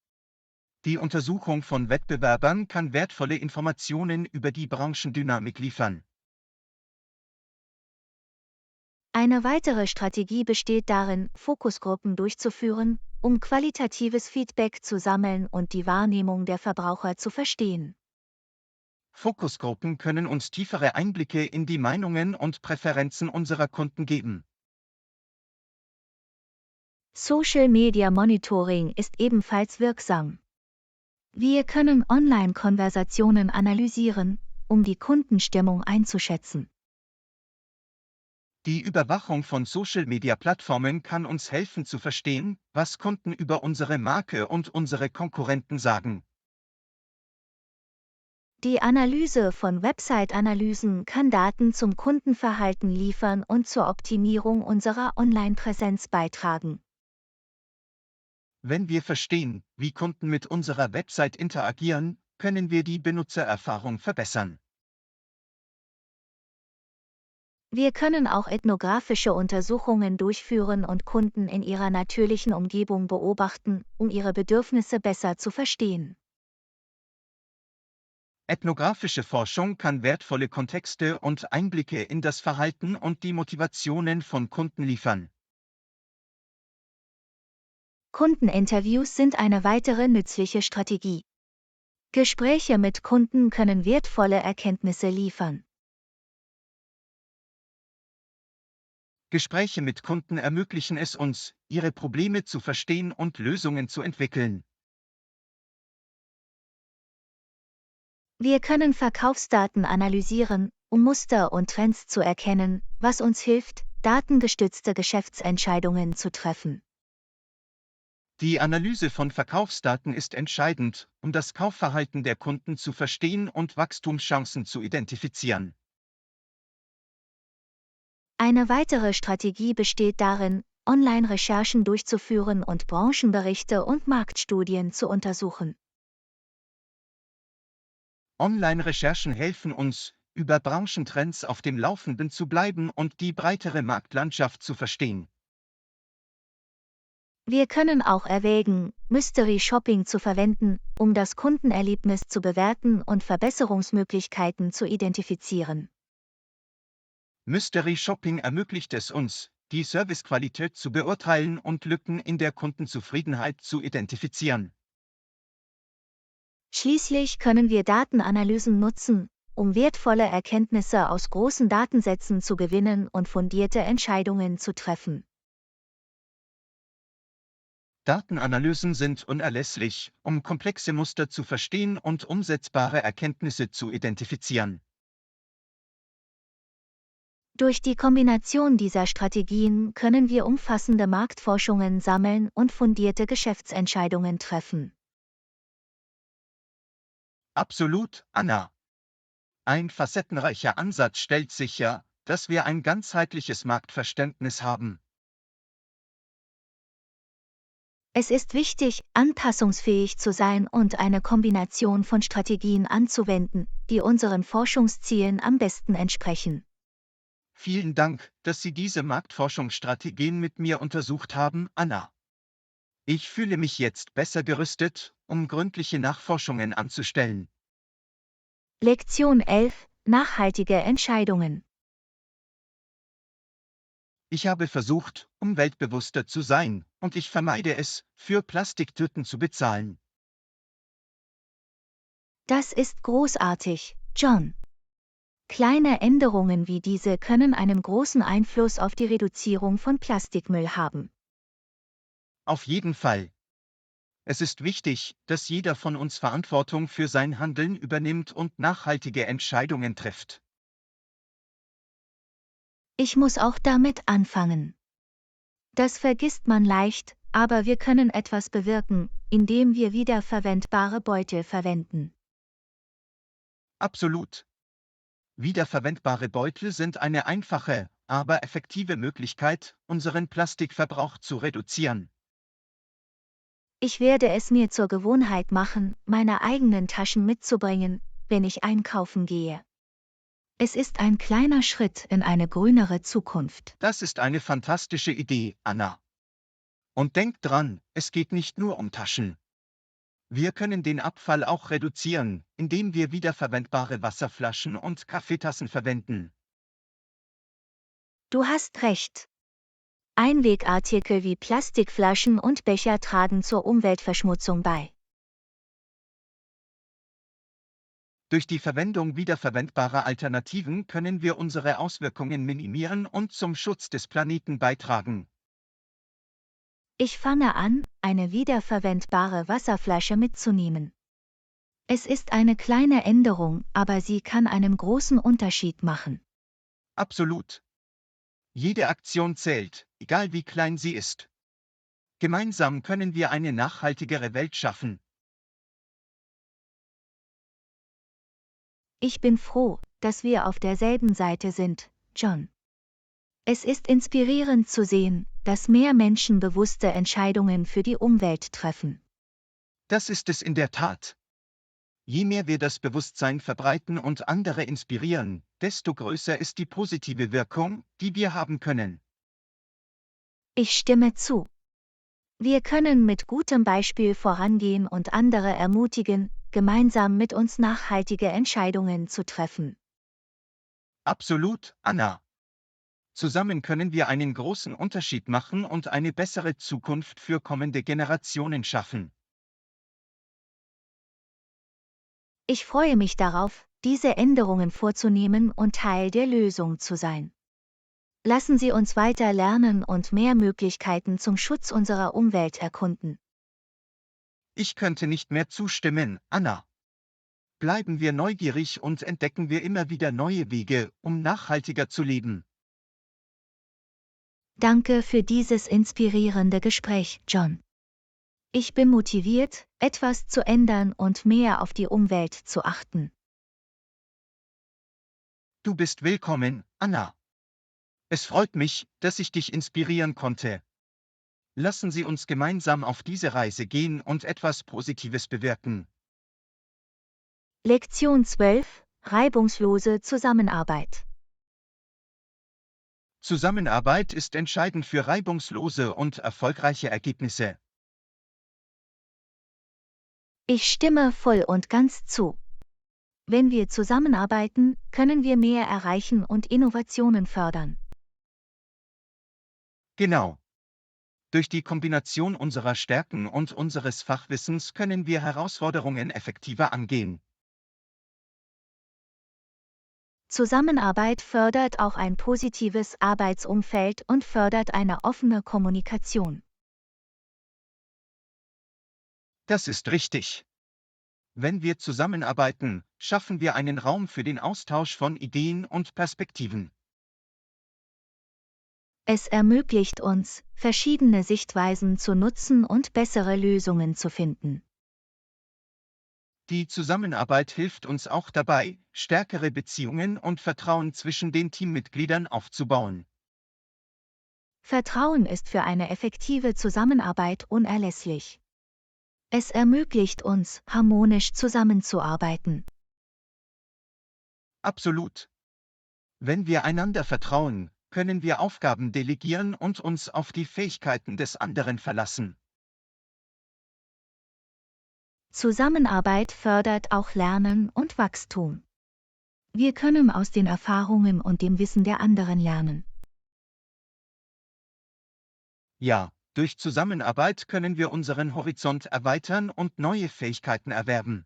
Die Untersuchung von Wettbewerbern kann wertvolle Informationen über die Branchendynamik liefern. Eine weitere Strategie besteht darin, Fokusgruppen durchzuführen, um qualitatives Feedback zu sammeln und die Wahrnehmung der Verbraucher zu verstehen. Fokusgruppen können uns tiefere Einblicke in die Meinungen und Präferenzen unserer Kunden geben. Social Media Monitoring ist ebenfalls wirksam. Wir können Online-Konversationen analysieren, um die Kundenstimmung einzuschätzen. Die Überwachung von Social-Media-Plattformen kann uns helfen zu verstehen, was Kunden über unsere Marke und unsere Konkurrenten sagen. Die Analyse von Website-Analysen kann Daten zum Kundenverhalten liefern und zur Optimierung unserer Online-Präsenz beitragen. Wenn wir verstehen, wie Kunden mit unserer Website interagieren, können wir die Benutzererfahrung verbessern. Wir können auch ethnografische Untersuchungen durchführen und Kunden in ihrer natürlichen Umgebung beobachten, um ihre Bedürfnisse besser zu verstehen. Ethnografische Forschung kann wertvolle Kontexte und Einblicke in das Verhalten und die Motivationen von Kunden liefern. Kundeninterviews sind eine weitere nützliche Strategie. Gespräche mit Kunden können wertvolle Erkenntnisse liefern. Gespräche mit Kunden ermöglichen es uns, ihre Probleme zu verstehen und Lösungen zu entwickeln. Wir können Verkaufsdaten analysieren, um Muster und Trends zu erkennen, was uns hilft, datengestützte Geschäftsentscheidungen zu treffen. Die Analyse von Verkaufsdaten ist entscheidend, um das Kaufverhalten der Kunden zu verstehen und Wachstumschancen zu identifizieren. Eine weitere Strategie besteht darin, Online-Recherchen durchzuführen und Branchenberichte und Marktstudien zu untersuchen. Online-Recherchen helfen uns, über Branchentrends auf dem Laufenden zu bleiben und die breitere Marktlandschaft zu verstehen. Wir können auch erwägen, Mystery Shopping zu verwenden, um das Kundenerlebnis zu bewerten und Verbesserungsmöglichkeiten zu identifizieren. Mystery Shopping ermöglicht es uns, die Servicequalität zu beurteilen und Lücken in der Kundenzufriedenheit zu identifizieren. Schließlich können wir Datenanalysen nutzen, um wertvolle Erkenntnisse aus großen Datensätzen zu gewinnen und fundierte Entscheidungen zu treffen. Datenanalysen sind unerlässlich, um komplexe Muster zu verstehen und umsetzbare Erkenntnisse zu identifizieren. Durch die Kombination dieser Strategien können wir umfassende Marktforschungen sammeln und fundierte Geschäftsentscheidungen treffen. Absolut, Anna. Ein facettenreicher Ansatz stellt sicher, dass wir ein ganzheitliches Marktverständnis haben. Es ist wichtig, anpassungsfähig zu sein und eine Kombination von Strategien anzuwenden, die unseren Forschungszielen am besten entsprechen. Vielen Dank, dass Sie diese Marktforschungsstrategien mit mir untersucht haben, Anna. Ich fühle mich jetzt besser gerüstet, um gründliche Nachforschungen anzustellen. Lektion 11: Nachhaltige Entscheidungen. Ich habe versucht, umweltbewusster zu sein, und ich vermeide es, für Plastiktüten zu bezahlen. Das ist großartig, John. Kleine Änderungen wie diese können einen großen Einfluss auf die Reduzierung von Plastikmüll haben. Auf jeden Fall. Es ist wichtig, dass jeder von uns Verantwortung für sein Handeln übernimmt und nachhaltige Entscheidungen trifft. Ich muss auch damit anfangen. Das vergisst man leicht, aber wir können etwas bewirken, indem wir wiederverwendbare Beutel verwenden. Absolut. Wiederverwendbare Beutel sind eine einfache, aber effektive Möglichkeit, unseren Plastikverbrauch zu reduzieren. Ich werde es mir zur Gewohnheit machen, meine eigenen Taschen mitzubringen, wenn ich einkaufen gehe. Es ist ein kleiner Schritt in eine grünere Zukunft. Das ist eine fantastische Idee, Anna. Und denk dran, es geht nicht nur um Taschen. Wir können den Abfall auch reduzieren, indem wir wiederverwendbare Wasserflaschen und Kaffeetassen verwenden. Du hast recht. Einwegartikel wie Plastikflaschen und Becher tragen zur Umweltverschmutzung bei. Durch die Verwendung wiederverwendbarer Alternativen können wir unsere Auswirkungen minimieren und zum Schutz des Planeten beitragen. Ich fange an, eine wiederverwendbare Wasserflasche mitzunehmen. Es ist eine kleine Änderung, aber sie kann einen großen Unterschied machen. Absolut. Jede Aktion zählt, egal wie klein sie ist. Gemeinsam können wir eine nachhaltigere Welt schaffen. Ich bin froh, dass wir auf derselben Seite sind, John. Es ist inspirierend zu sehen, dass mehr Menschen bewusste Entscheidungen für die Umwelt treffen. Das ist es in der Tat. Je mehr wir das Bewusstsein verbreiten und andere inspirieren, desto größer ist die positive Wirkung, die wir haben können. Ich stimme zu. Wir können mit gutem Beispiel vorangehen und andere ermutigen, gemeinsam mit uns nachhaltige Entscheidungen zu treffen. Absolut, Anna. Zusammen können wir einen großen Unterschied machen und eine bessere Zukunft für kommende Generationen schaffen. Ich freue mich darauf, diese Änderungen vorzunehmen und Teil der Lösung zu sein. Lassen Sie uns weiter lernen und mehr Möglichkeiten zum Schutz unserer Umwelt erkunden. Ich könnte nicht mehr zustimmen, Anna. Bleiben wir neugierig und entdecken wir immer wieder neue Wege, um nachhaltiger zu leben. Danke für dieses inspirierende Gespräch, John. Ich bin motiviert, etwas zu ändern und mehr auf die Umwelt zu achten. Du bist willkommen, Anna. Es freut mich, dass ich dich inspirieren konnte. Lassen Sie uns gemeinsam auf diese Reise gehen und etwas Positives bewirken. Lektion 12: Reibungslose Zusammenarbeit. Zusammenarbeit ist entscheidend für reibungslose und erfolgreiche Ergebnisse. Ich stimme voll und ganz zu. Wenn wir zusammenarbeiten, können wir mehr erreichen und Innovationen fördern. Genau. Durch die Kombination unserer Stärken und unseres Fachwissens können wir Herausforderungen effektiver angehen. Zusammenarbeit fördert auch ein positives Arbeitsumfeld und fördert eine offene Kommunikation. Das ist richtig. Wenn wir zusammenarbeiten, schaffen wir einen Raum für den Austausch von Ideen und Perspektiven. Es ermöglicht uns, verschiedene Sichtweisen zu nutzen und bessere Lösungen zu finden. Die Zusammenarbeit hilft uns auch dabei, stärkere Beziehungen und Vertrauen zwischen den Teammitgliedern aufzubauen. Vertrauen ist für eine effektive Zusammenarbeit unerlässlich. Es ermöglicht uns, harmonisch zusammenzuarbeiten. Absolut. Wenn wir einander vertrauen, können wir Aufgaben delegieren und uns auf die Fähigkeiten des anderen verlassen. Zusammenarbeit fördert auch Lernen und Wachstum. Wir können aus den Erfahrungen und dem Wissen der anderen lernen. Ja, durch Zusammenarbeit können wir unseren Horizont erweitern und neue Fähigkeiten erwerben.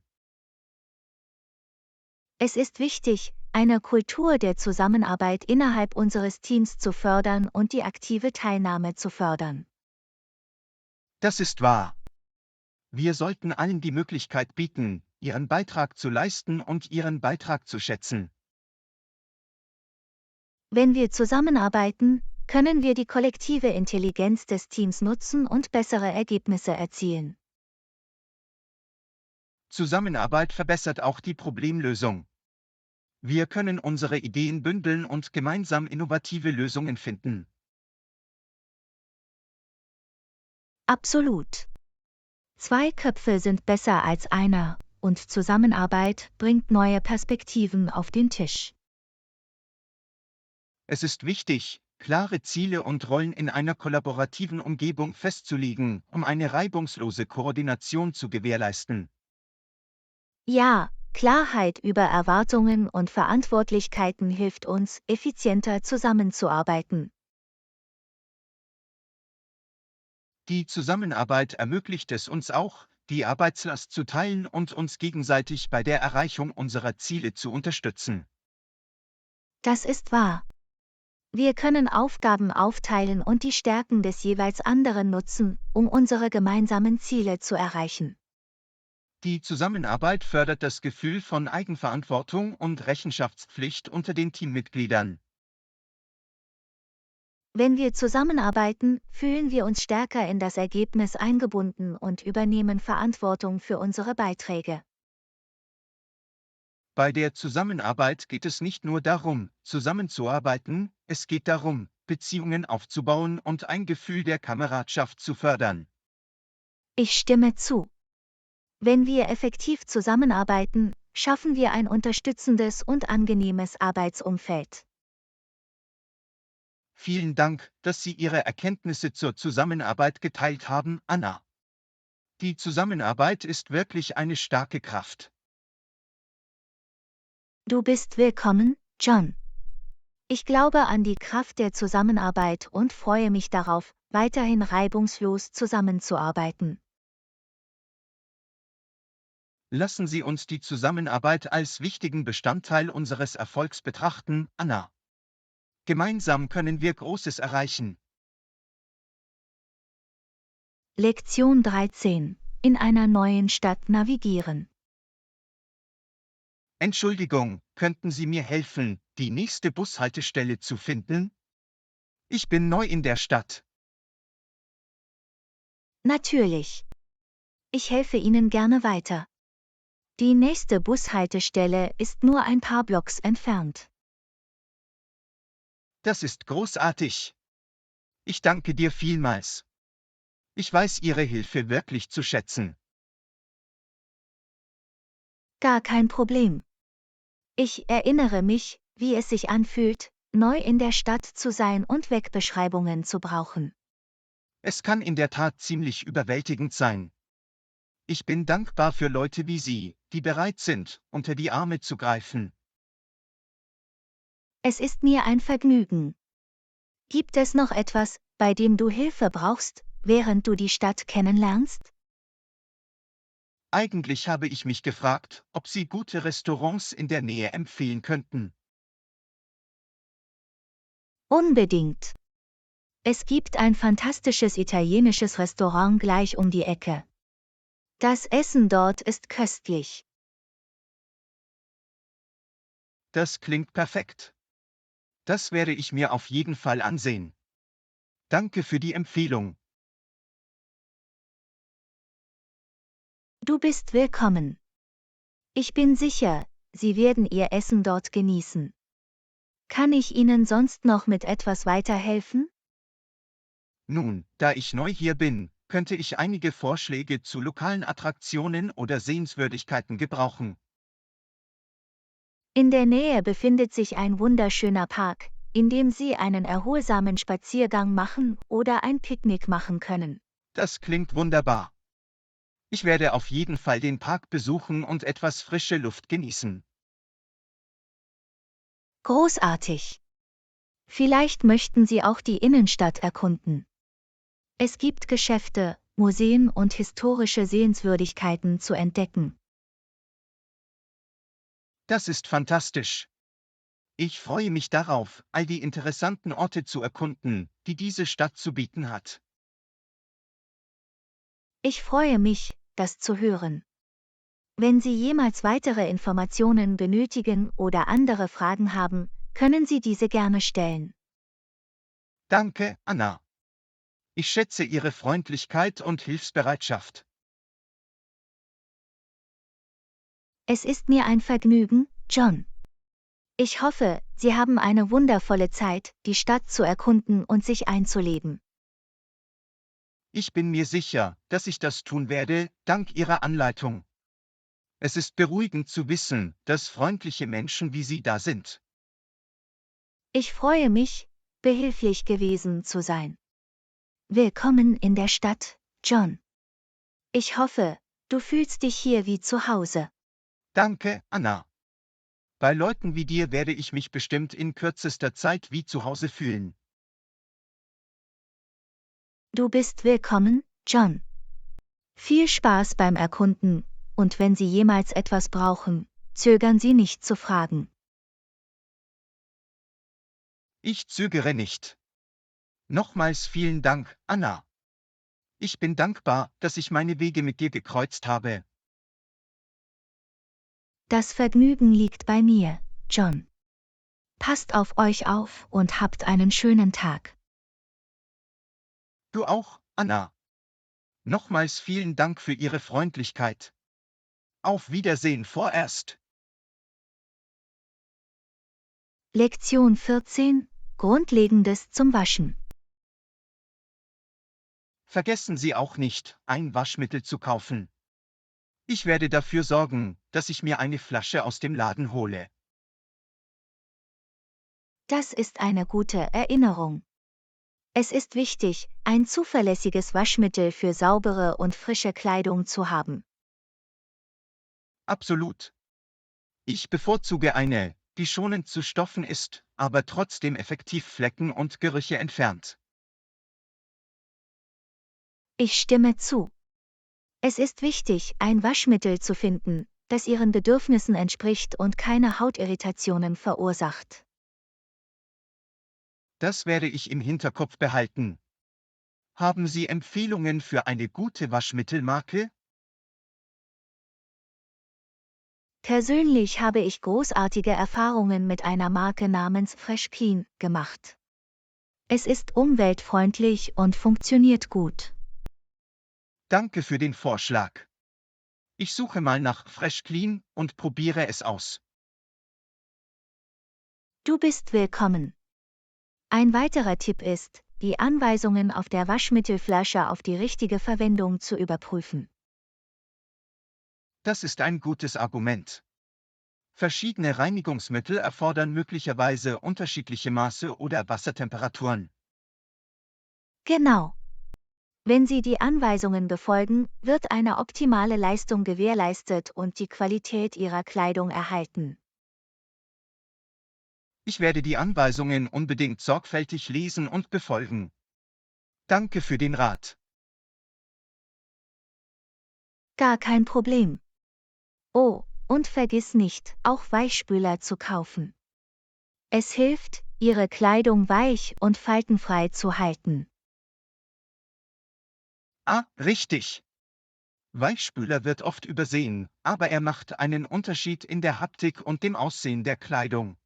Es ist wichtig, eine Kultur der Zusammenarbeit innerhalb unseres Teams zu fördern und die aktive Teilnahme zu fördern. Das ist wahr. Wir sollten allen die Möglichkeit bieten, ihren Beitrag zu leisten und ihren Beitrag zu schätzen. Wenn wir zusammenarbeiten, können wir die kollektive Intelligenz des Teams nutzen und bessere Ergebnisse erzielen. Zusammenarbeit verbessert auch die Problemlösung. Wir können unsere Ideen bündeln und gemeinsam innovative Lösungen finden. Absolut. Zwei Köpfe sind besser als einer, und Zusammenarbeit bringt neue Perspektiven auf den Tisch. Es ist wichtig, klare Ziele und Rollen in einer kollaborativen Umgebung festzulegen, um eine reibungslose Koordination zu gewährleisten. Ja, Klarheit über Erwartungen und Verantwortlichkeiten hilft uns, effizienter zusammenzuarbeiten. Die Zusammenarbeit ermöglicht es uns auch, die Arbeitslast zu teilen und uns gegenseitig bei der Erreichung unserer Ziele zu unterstützen. Das ist wahr. Wir können Aufgaben aufteilen und die Stärken des jeweils anderen nutzen, um unsere gemeinsamen Ziele zu erreichen. Die Zusammenarbeit fördert das Gefühl von Eigenverantwortung und Rechenschaftspflicht unter den Teammitgliedern. Wenn wir zusammenarbeiten, fühlen wir uns stärker in das Ergebnis eingebunden und übernehmen Verantwortung für unsere Beiträge. Bei der Zusammenarbeit geht es nicht nur darum, zusammenzuarbeiten, es geht darum, Beziehungen aufzubauen und ein Gefühl der Kameradschaft zu fördern. Ich stimme zu. Wenn wir effektiv zusammenarbeiten, schaffen wir ein unterstützendes und angenehmes Arbeitsumfeld. Vielen Dank, dass Sie Ihre Erkenntnisse zur Zusammenarbeit geteilt haben, Anna. Die Zusammenarbeit ist wirklich eine starke Kraft. Du bist willkommen, John. Ich glaube an die Kraft der Zusammenarbeit und freue mich darauf, weiterhin reibungslos zusammenzuarbeiten. Lassen Sie uns die Zusammenarbeit als wichtigen Bestandteil unseres Erfolgs betrachten, Anna. Gemeinsam können wir Großes erreichen. Lektion 13. In einer neuen Stadt navigieren. Entschuldigung, könnten Sie mir helfen, die nächste Bushaltestelle zu finden? Ich bin neu in der Stadt. Natürlich. Ich helfe Ihnen gerne weiter. Die nächste Bushaltestelle ist nur ein paar Blocks entfernt. Das ist großartig. Ich danke dir vielmals. Ich weiß Ihre Hilfe wirklich zu schätzen. Gar kein Problem. Ich erinnere mich, wie es sich anfühlt, neu in der Stadt zu sein und Wegbeschreibungen zu brauchen. Es kann in der Tat ziemlich überwältigend sein. Ich bin dankbar für Leute wie Sie, die bereit sind, unter die Arme zu greifen. Es ist mir ein Vergnügen. Gibt es noch etwas, bei dem du Hilfe brauchst, während du die Stadt kennenlernst? Eigentlich habe ich mich gefragt, ob Sie gute Restaurants in der Nähe empfehlen könnten. Unbedingt. Es gibt ein fantastisches italienisches Restaurant gleich um die Ecke. Das Essen dort ist köstlich. Das klingt perfekt. Das werde ich mir auf jeden Fall ansehen. Danke für die Empfehlung. Du bist willkommen. Ich bin sicher, Sie werden Ihr Essen dort genießen. Kann ich Ihnen sonst noch mit etwas weiterhelfen? Nun, da ich neu hier bin, könnte ich einige Vorschläge zu lokalen Attraktionen oder Sehenswürdigkeiten gebrauchen. In der Nähe befindet sich ein wunderschöner Park, in dem Sie einen erholsamen Spaziergang machen oder ein Picknick machen können. Das klingt wunderbar. Ich werde auf jeden Fall den Park besuchen und etwas frische Luft genießen. Großartig. Vielleicht möchten Sie auch die Innenstadt erkunden. Es gibt Geschäfte, Museen und historische Sehenswürdigkeiten zu entdecken. Das ist fantastisch. Ich freue mich darauf, all die interessanten Orte zu erkunden, die diese Stadt zu bieten hat. Ich freue mich, das zu hören. Wenn Sie jemals weitere Informationen benötigen oder andere Fragen haben, können Sie diese gerne stellen. Danke, Anna. Ich schätze Ihre Freundlichkeit und Hilfsbereitschaft. Es ist mir ein Vergnügen, John. Ich hoffe, Sie haben eine wundervolle Zeit, die Stadt zu erkunden und sich einzuleben. Ich bin mir sicher, dass ich das tun werde, dank Ihrer Anleitung. Es ist beruhigend zu wissen, dass freundliche Menschen wie Sie da sind. Ich freue mich, behilflich gewesen zu sein. Willkommen in der Stadt, John. Ich hoffe, du fühlst dich hier wie zu Hause. Danke, Anna. Bei Leuten wie dir werde ich mich bestimmt in kürzester Zeit wie zu Hause fühlen. Du bist willkommen, John. Viel Spaß beim Erkunden, und wenn Sie jemals etwas brauchen, zögern Sie nicht zu fragen. Ich zögere nicht. Nochmals vielen Dank, Anna. Ich bin dankbar, dass ich meine Wege mit dir gekreuzt habe. Das Vergnügen liegt bei mir, John. Passt auf euch auf und habt einen schönen Tag. Du auch, Anna. Nochmals vielen Dank für Ihre Freundlichkeit. Auf Wiedersehen vorerst. Lektion 14: Grundlegendes zum Waschen. Vergessen Sie auch nicht, ein Waschmittel zu kaufen. Ich werde dafür sorgen, dass ich mir eine Flasche aus dem Laden hole. Das ist eine gute Erinnerung. Es ist wichtig, ein zuverlässiges Waschmittel für saubere und frische Kleidung zu haben. Absolut. Ich bevorzuge eine, die schonend zu stoffen ist, aber trotzdem effektiv Flecken und Gerüche entfernt. Ich stimme zu. Es ist wichtig, ein Waschmittel zu finden, das Ihren Bedürfnissen entspricht und keine Hautirritationen verursacht. Das werde ich im Hinterkopf behalten. Haben Sie Empfehlungen für eine gute Waschmittelmarke? Persönlich habe ich großartige Erfahrungen mit einer Marke namens Fresh Clean gemacht. Es ist umweltfreundlich und funktioniert gut. Danke für den Vorschlag. Ich suche mal nach Fresh Clean und probiere es aus. Du bist willkommen. Ein weiterer Tipp ist, die Anweisungen auf der Waschmittelflasche auf die richtige Verwendung zu überprüfen. Das ist ein gutes Argument. Verschiedene Reinigungsmittel erfordern möglicherweise unterschiedliche Maße oder Wassertemperaturen. Genau. Wenn Sie die Anweisungen befolgen, wird eine optimale Leistung gewährleistet und die Qualität Ihrer Kleidung erhalten. Ich werde die Anweisungen unbedingt sorgfältig lesen und befolgen. Danke für den Rat. Gar kein Problem. Oh, und vergiss nicht, auch Weichspüler zu kaufen. Es hilft, Ihre Kleidung weich und faltenfrei zu halten. Ah, richtig. Weichspüler wird oft übersehen, aber er macht einen Unterschied in der Haptik und dem Aussehen der Kleidung.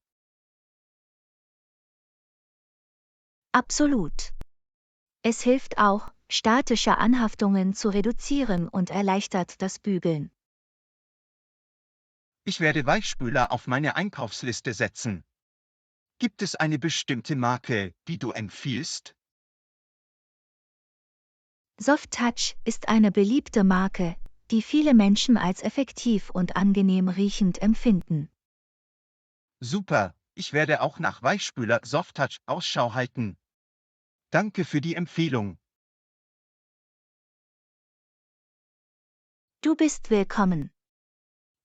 Absolut. Es hilft auch, statische Anhaftungen zu reduzieren und erleichtert das Bügeln. Ich werde Weichspüler auf meine Einkaufsliste setzen. Gibt es eine bestimmte Marke, die du empfiehlst? Soft Touch ist eine beliebte Marke, die viele Menschen als effektiv und angenehm riechend empfinden. Super, ich werde auch nach Weichspüler Softtouch Ausschau halten. Danke für die Empfehlung. Du bist willkommen.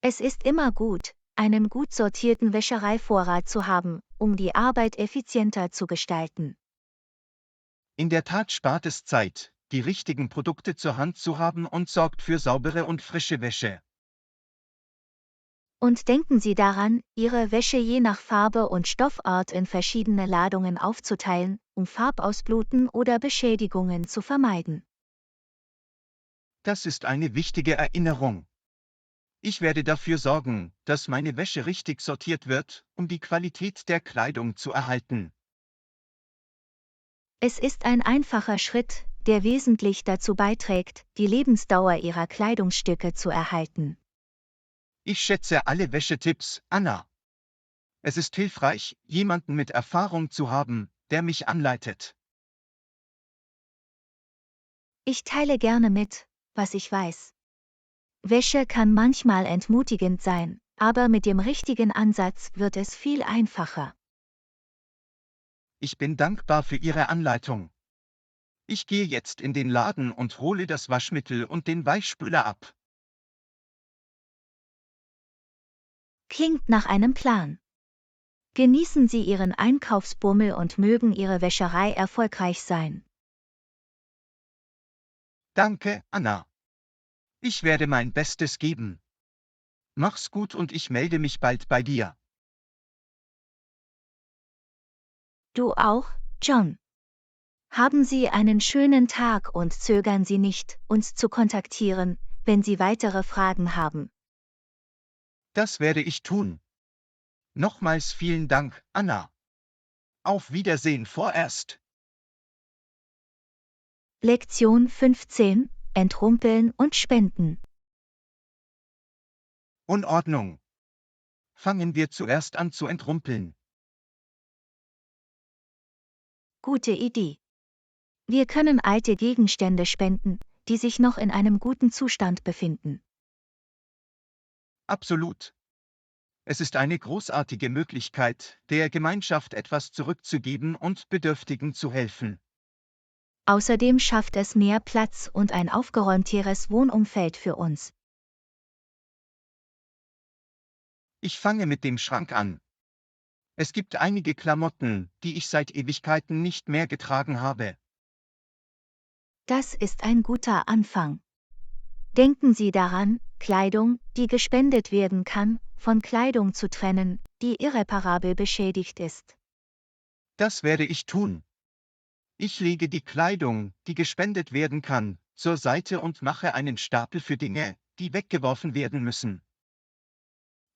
Es ist immer gut, einen gut sortierten Wäschereivorrat zu haben, um die Arbeit effizienter zu gestalten. In der Tat spart es Zeit, die richtigen Produkte zur Hand zu haben und sorgt für saubere und frische Wäsche. Und denken Sie daran, Ihre Wäsche je nach Farbe und Stoffart in verschiedene Ladungen aufzuteilen, um Farbausbluten oder Beschädigungen zu vermeiden. Das ist eine wichtige Erinnerung. Ich werde dafür sorgen, dass meine Wäsche richtig sortiert wird, um die Qualität der Kleidung zu erhalten. Es ist ein einfacher Schritt, der wesentlich dazu beiträgt, die Lebensdauer Ihrer Kleidungsstücke zu erhalten. Ich schätze alle Wäschetipps, Anna. Es ist hilfreich, jemanden mit Erfahrung zu haben, der mich anleitet. Ich teile gerne mit, was ich weiß. Wäsche kann manchmal entmutigend sein, aber mit dem richtigen Ansatz wird es viel einfacher. Ich bin dankbar für Ihre Anleitung. Ich gehe jetzt in den Laden und hole das Waschmittel und den Weichspüler ab. Klingt nach einem Plan. Genießen Sie Ihren Einkaufsbummel und mögen Ihre Wäscherei erfolgreich sein. Danke, Anna. Ich werde mein Bestes geben. Mach's gut und ich melde mich bald bei dir. Du auch, John. Haben Sie einen schönen Tag und zögern Sie nicht, uns zu kontaktieren, wenn Sie weitere Fragen haben. Das werde ich tun. Nochmals vielen Dank, Anna. Auf Wiedersehen vorerst. Lektion 15: Entrumpeln und Spenden. Unordnung. Fangen wir zuerst an zu entrumpeln. Gute Idee. Wir können alte Gegenstände spenden, die sich noch in einem guten Zustand befinden. Absolut. Es ist eine großartige Möglichkeit, der Gemeinschaft etwas zurückzugeben und Bedürftigen zu helfen. Außerdem schafft es mehr Platz und ein aufgeräumteres Wohnumfeld für uns. Ich fange mit dem Schrank an. Es gibt einige Klamotten, die ich seit Ewigkeiten nicht mehr getragen habe. Das ist ein guter Anfang. Denken Sie daran, Kleidung, die gespendet werden kann, von Kleidung zu trennen, die irreparabel beschädigt ist. Das werde ich tun. Ich lege die Kleidung, die gespendet werden kann, zur Seite und mache einen Stapel für Dinge, die weggeworfen werden müssen.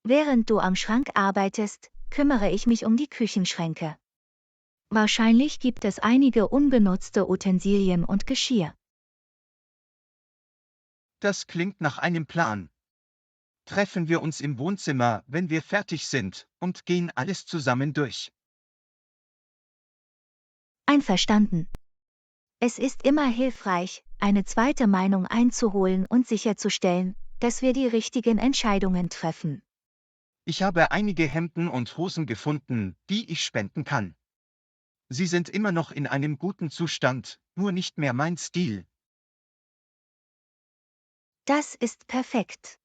Während du am Schrank arbeitest, kümmere ich mich um die Küchenschränke. Wahrscheinlich gibt es einige unbenutzte Utensilien und Geschirr. Das klingt nach einem Plan. Treffen wir uns im Wohnzimmer, wenn wir fertig sind, und gehen alles zusammen durch. Einverstanden. Es ist immer hilfreich, eine zweite Meinung einzuholen und sicherzustellen, dass wir die richtigen Entscheidungen treffen. Ich habe einige Hemden und Hosen gefunden, die ich spenden kann. Sie sind immer noch in einem guten Zustand, nur nicht mehr mein Stil. Das ist perfekt.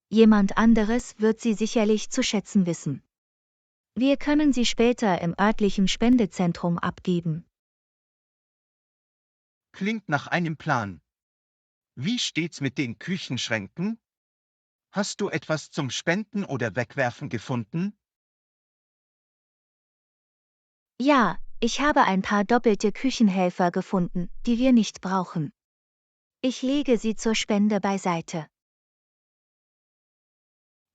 Jemand anderes wird sie sicherlich zu schätzen wissen. Wir können sie später im örtlichen Spendezentrum abgeben. Klingt nach einem Plan. Wie steht's mit den Küchenschränken? Hast du etwas zum Spenden oder Wegwerfen gefunden? Ja, ich habe ein paar doppelte Küchenhelfer gefunden, die wir nicht brauchen. Ich lege sie zur Spende beiseite.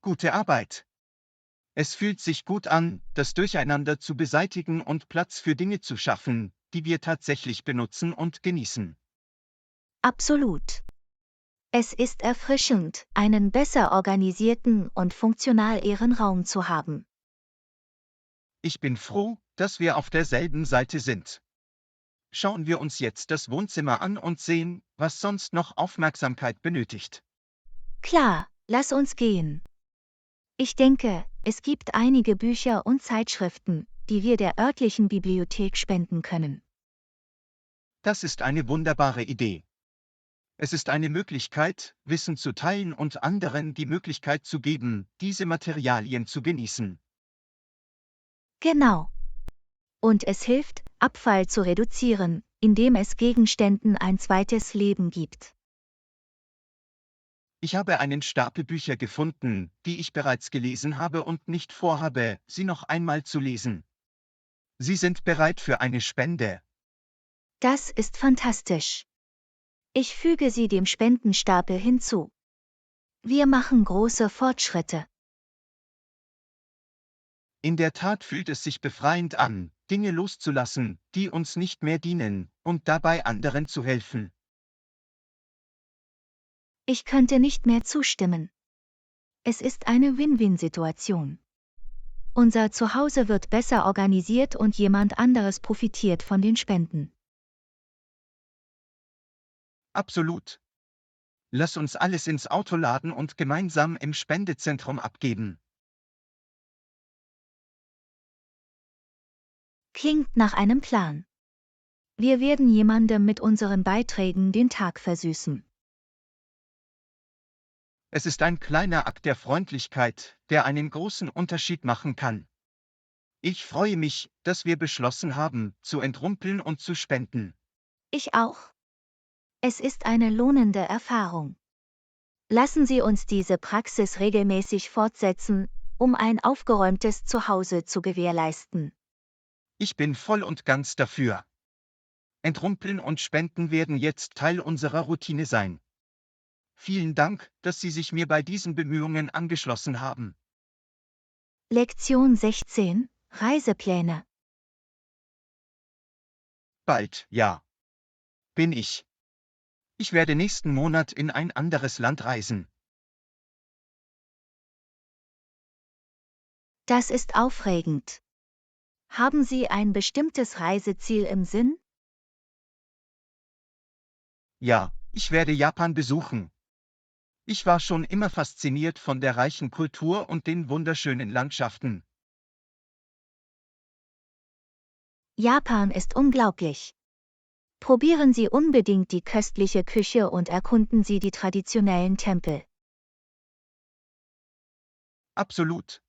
Gute Arbeit. Es fühlt sich gut an, das Durcheinander zu beseitigen und Platz für Dinge zu schaffen, die wir tatsächlich benutzen und genießen. Absolut. Es ist erfrischend, einen besser organisierten und funktionaleren Raum zu haben. Ich bin froh, dass wir auf derselben Seite sind. Schauen wir uns jetzt das Wohnzimmer an und sehen, was sonst noch Aufmerksamkeit benötigt. Klar, lass uns gehen. Ich denke, es gibt einige Bücher und Zeitschriften, die wir der örtlichen Bibliothek spenden können. Das ist eine wunderbare Idee. Es ist eine Möglichkeit, Wissen zu teilen und anderen die Möglichkeit zu geben, diese Materialien zu genießen. Genau. Und es hilft, Abfall zu reduzieren, indem es Gegenständen ein zweites Leben gibt. Ich habe einen Stapel Bücher gefunden, die ich bereits gelesen habe und nicht vorhabe, sie noch einmal zu lesen. Sie sind bereit für eine Spende. Das ist fantastisch. Ich füge sie dem Spendenstapel hinzu. Wir machen große Fortschritte. In der Tat fühlt es sich befreiend an, Dinge loszulassen, die uns nicht mehr dienen, und dabei anderen zu helfen. Ich könnte nicht mehr zustimmen. Es ist eine Win-Win-Situation. Unser Zuhause wird besser organisiert und jemand anderes profitiert von den Spenden. Absolut. Lass uns alles ins Auto laden und gemeinsam im Spendezentrum abgeben. Klingt nach einem Plan. Wir werden jemandem mit unseren Beiträgen den Tag versüßen. Es ist ein kleiner Akt der Freundlichkeit, der einen großen Unterschied machen kann. Ich freue mich, dass wir beschlossen haben, zu entrumpeln und zu spenden. Ich auch. Es ist eine lohnende Erfahrung. Lassen Sie uns diese Praxis regelmäßig fortsetzen, um ein aufgeräumtes Zuhause zu gewährleisten. Ich bin voll und ganz dafür. Entrumpeln und Spenden werden jetzt Teil unserer Routine sein. Vielen Dank, dass Sie sich mir bei diesen Bemühungen angeschlossen haben. Lektion 16: Reisepläne. Bald, ja. Bin ich. Ich werde nächsten Monat in ein anderes Land reisen. Das ist aufregend. Haben Sie ein bestimmtes Reiseziel im Sinn? Ja, ich werde Japan besuchen. Ich war schon immer fasziniert von der reichen Kultur und den wunderschönen Landschaften. Japan ist unglaublich. Probieren Sie unbedingt die köstliche Küche und erkunden Sie die traditionellen Tempel. Absolut.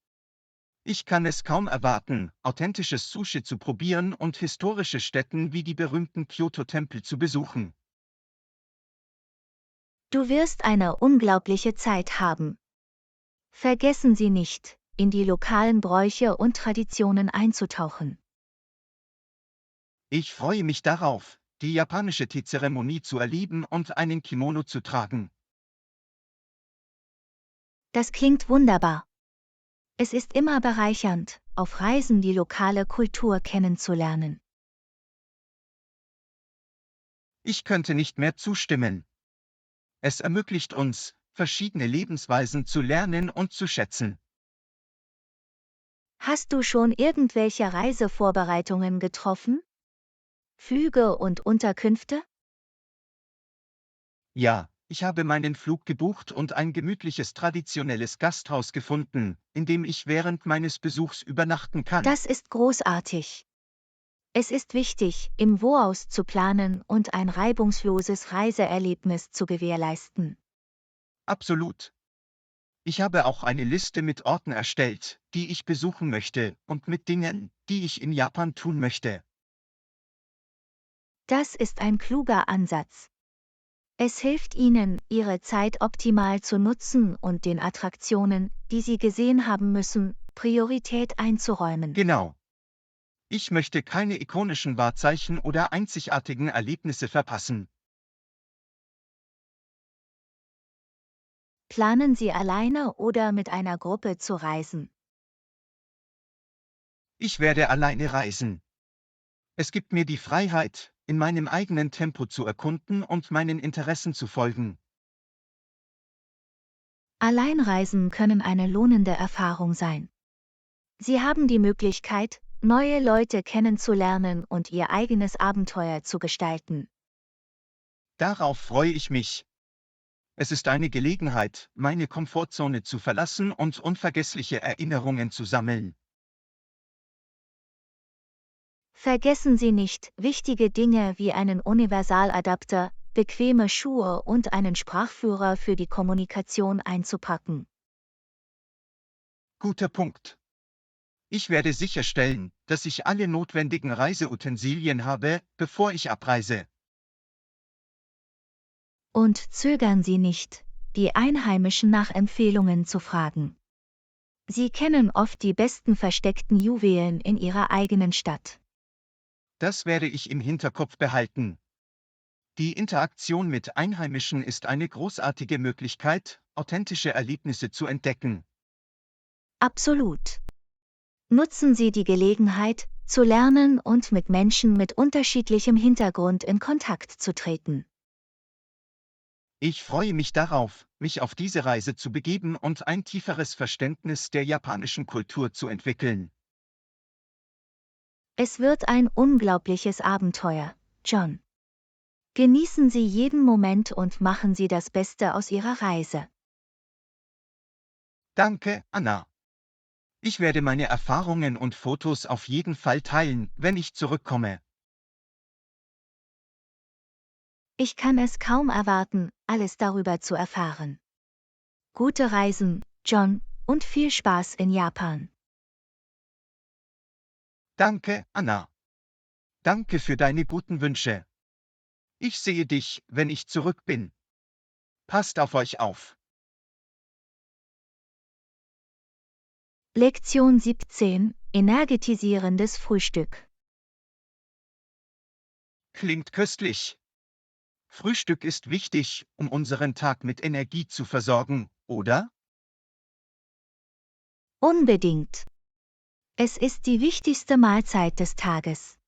Ich kann es kaum erwarten, authentisches Sushi zu probieren und historische Stätten wie die berühmten Kyoto-Tempel zu besuchen. Du wirst eine unglaubliche Zeit haben. Vergessen Sie nicht, in die lokalen Bräuche und Traditionen einzutauchen. Ich freue mich darauf, die japanische Teezeremonie zu erleben und einen Kimono zu tragen. Das klingt wunderbar. Es ist immer bereichernd, auf Reisen die lokale Kultur kennenzulernen. Ich könnte nicht mehr zustimmen. Es ermöglicht uns, verschiedene Lebensweisen zu lernen und zu schätzen. Hast du schon irgendwelche Reisevorbereitungen getroffen? Flüge und Unterkünfte? Ja, ich habe meinen Flug gebucht und ein gemütliches traditionelles Gasthaus gefunden, in dem ich während meines Besuchs übernachten kann. Das ist großartig. Es ist wichtig, im Voraus zu planen und ein reibungsloses Reiseerlebnis zu gewährleisten. Absolut. Ich habe auch eine Liste mit Orten erstellt, die ich besuchen möchte, und mit Dingen, die ich in Japan tun möchte. Das ist ein kluger Ansatz. Es hilft Ihnen, Ihre Zeit optimal zu nutzen und den Attraktionen, die Sie gesehen haben müssen, Priorität einzuräumen. Genau. Ich möchte keine ikonischen Wahrzeichen oder einzigartigen Erlebnisse verpassen. Planen Sie alleine oder mit einer Gruppe zu reisen? Ich werde alleine reisen. Es gibt mir die Freiheit, in meinem eigenen Tempo zu erkunden und meinen Interessen zu folgen. Alleinreisen können eine lohnende Erfahrung sein. Sie haben die Möglichkeit, neue Leute kennenzulernen und Ihr eigenes Abenteuer zu gestalten. Darauf freue ich mich. Es ist eine Gelegenheit, meine Komfortzone zu verlassen und unvergessliche Erinnerungen zu sammeln. Vergessen Sie nicht wichtige Dinge wie einen Universaladapter, bequeme Schuhe und einen Sprachführer für die Kommunikation einzupacken. Guter Punkt. Ich werde sicherstellen, dass ich alle notwendigen Reiseutensilien habe, bevor ich abreise. Und zögern Sie nicht, die Einheimischen nach Empfehlungen zu fragen. Sie kennen oft die besten versteckten Juwelen in ihrer eigenen Stadt. Das werde ich im Hinterkopf behalten. Die Interaktion mit Einheimischen ist eine großartige Möglichkeit, authentische Erlebnisse zu entdecken. Absolut. Nutzen Sie die Gelegenheit, zu lernen und mit Menschen mit unterschiedlichem Hintergrund in Kontakt zu treten. Ich freue mich darauf, mich auf diese Reise zu begeben und ein tieferes Verständnis der japanischen Kultur zu entwickeln. Es wird ein unglaubliches Abenteuer, John. Genießen Sie jeden Moment und machen Sie das Beste aus Ihrer Reise. Danke, Anna. Ich werde meine Erfahrungen und Fotos auf jeden Fall teilen, wenn ich zurückkomme. Ich kann es kaum erwarten, alles darüber zu erfahren. Gute Reisen, John, und viel Spaß in Japan. Danke, Anna. Danke für deine guten Wünsche. Ich sehe dich, wenn ich zurück bin. Passt auf euch auf. Lektion 17: Energetisierendes Frühstück. Klingt köstlich. Frühstück ist wichtig, um unseren Tag mit Energie zu versorgen, oder? Unbedingt. Es ist die wichtigste Mahlzeit des Tages.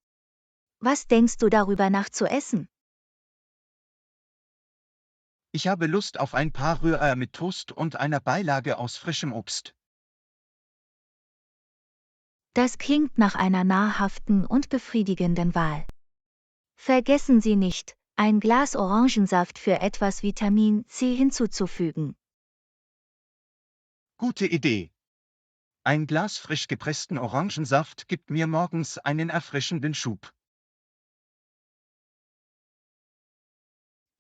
Was denkst du darüber nach zu essen? Ich habe Lust auf ein paar Rühreier mit Toast und einer Beilage aus frischem Obst. Das klingt nach einer nahrhaften und befriedigenden Wahl. Vergessen Sie nicht, ein Glas Orangensaft für etwas Vitamin C hinzuzufügen. Gute Idee. Ein Glas frisch gepressten Orangensaft gibt mir morgens einen erfrischenden Schub.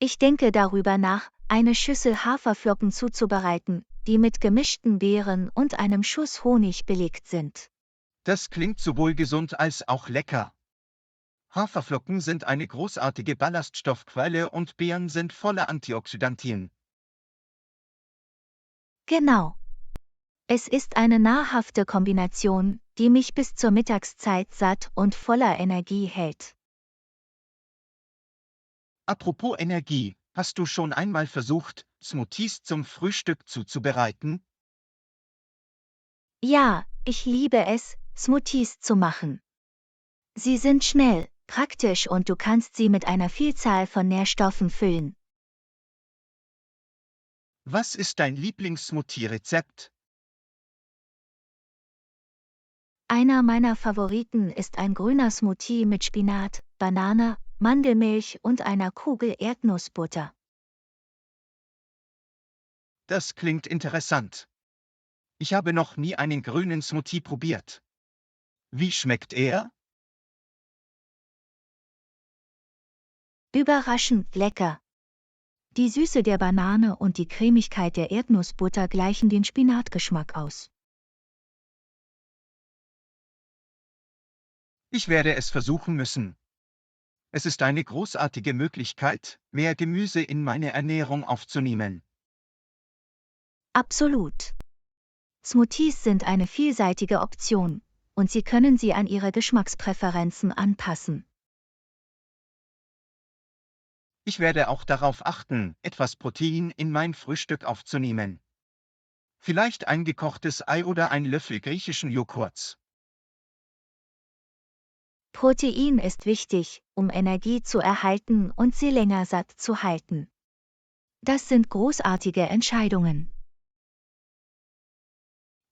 Ich denke darüber nach, eine Schüssel Haferflocken zuzubereiten, die mit gemischten Beeren und einem Schuss Honig belegt sind. Das klingt sowohl gesund als auch lecker. Haferflocken sind eine großartige Ballaststoffquelle und Beeren sind voller Antioxidantien. Genau. Es ist eine nahrhafte Kombination, die mich bis zur Mittagszeit satt und voller Energie hält. Apropos Energie, hast du schon einmal versucht, Smoothies zum Frühstück zuzubereiten? Ja, ich liebe es, Smoothies zu machen. Sie sind schnell, praktisch und du kannst sie mit einer Vielzahl von Nährstoffen füllen. Was ist dein Lieblings-Smoothie-Rezept? Einer meiner Favoriten ist ein grüner Smoothie mit Spinat, Banane, Mandelmilch und einer Kugel Erdnussbutter. Das klingt interessant. Ich habe noch nie einen grünen Smoothie probiert. Wie schmeckt er? Überraschend lecker. Die Süße der Banane und die Cremigkeit der Erdnussbutter gleichen den Spinatgeschmack aus. Ich werde es versuchen müssen. Es ist eine großartige Möglichkeit, mehr Gemüse in meine Ernährung aufzunehmen. Absolut. Smoothies sind eine vielseitige Option, und Sie können sie an Ihre Geschmackspräferenzen anpassen. Ich werde auch darauf achten, etwas Protein in mein Frühstück aufzunehmen. Vielleicht ein gekochtes Ei oder ein Löffel griechischen Joghurts. Protein ist wichtig, um Energie zu erhalten und Sie länger satt zu halten. Das sind großartige Entscheidungen.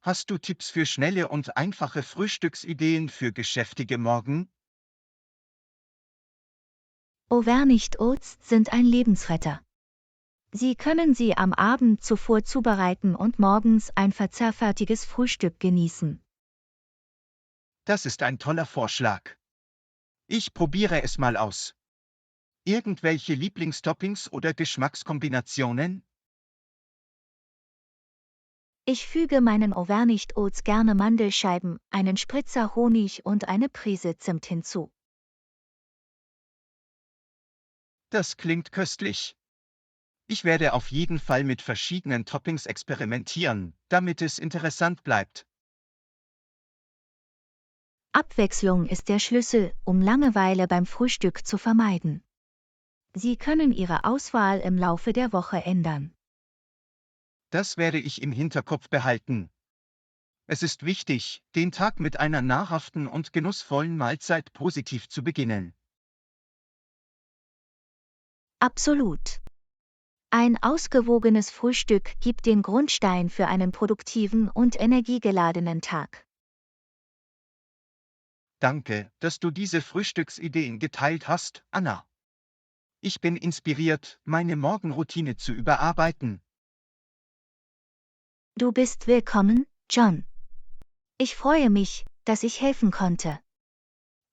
Hast du Tipps für schnelle und einfache Frühstücksideen für geschäftige Morgen? Auvergnat Oats sind ein Lebensretter. Sie können sie am Abend zuvor zubereiten und morgens ein verzehrfertiges Frühstück genießen. Das ist ein toller Vorschlag. Ich probiere es mal aus. Irgendwelche Lieblingstoppings oder Geschmackskombinationen? Ich füge meinen Auvergnat Oats gerne Mandelscheiben, einen Spritzer Honig und eine Prise Zimt hinzu. Das klingt köstlich. Ich werde auf jeden Fall mit verschiedenen Toppings experimentieren, damit es interessant bleibt. Abwechslung ist der Schlüssel, um Langeweile beim Frühstück zu vermeiden. Sie können Ihre Auswahl im Laufe der Woche ändern. Das werde ich im Hinterkopf behalten. Es ist wichtig, den Tag mit einer nahrhaften und genussvollen Mahlzeit positiv zu beginnen. Absolut. Ein ausgewogenes Frühstück gibt den Grundstein für einen produktiven und energiegeladenen Tag. Danke, dass du diese Frühstücksideen geteilt hast, Anna. Ich bin inspiriert, meine Morgenroutine zu überarbeiten. Du bist willkommen, John. Ich freue mich, dass ich helfen konnte.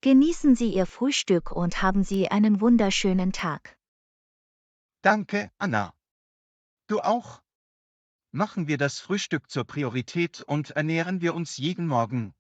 Genießen Sie Ihr Frühstück und haben Sie einen wunderschönen Tag. Danke, Anna. Du auch? Machen wir das Frühstück zur Priorität und ernähren wir uns jeden Morgen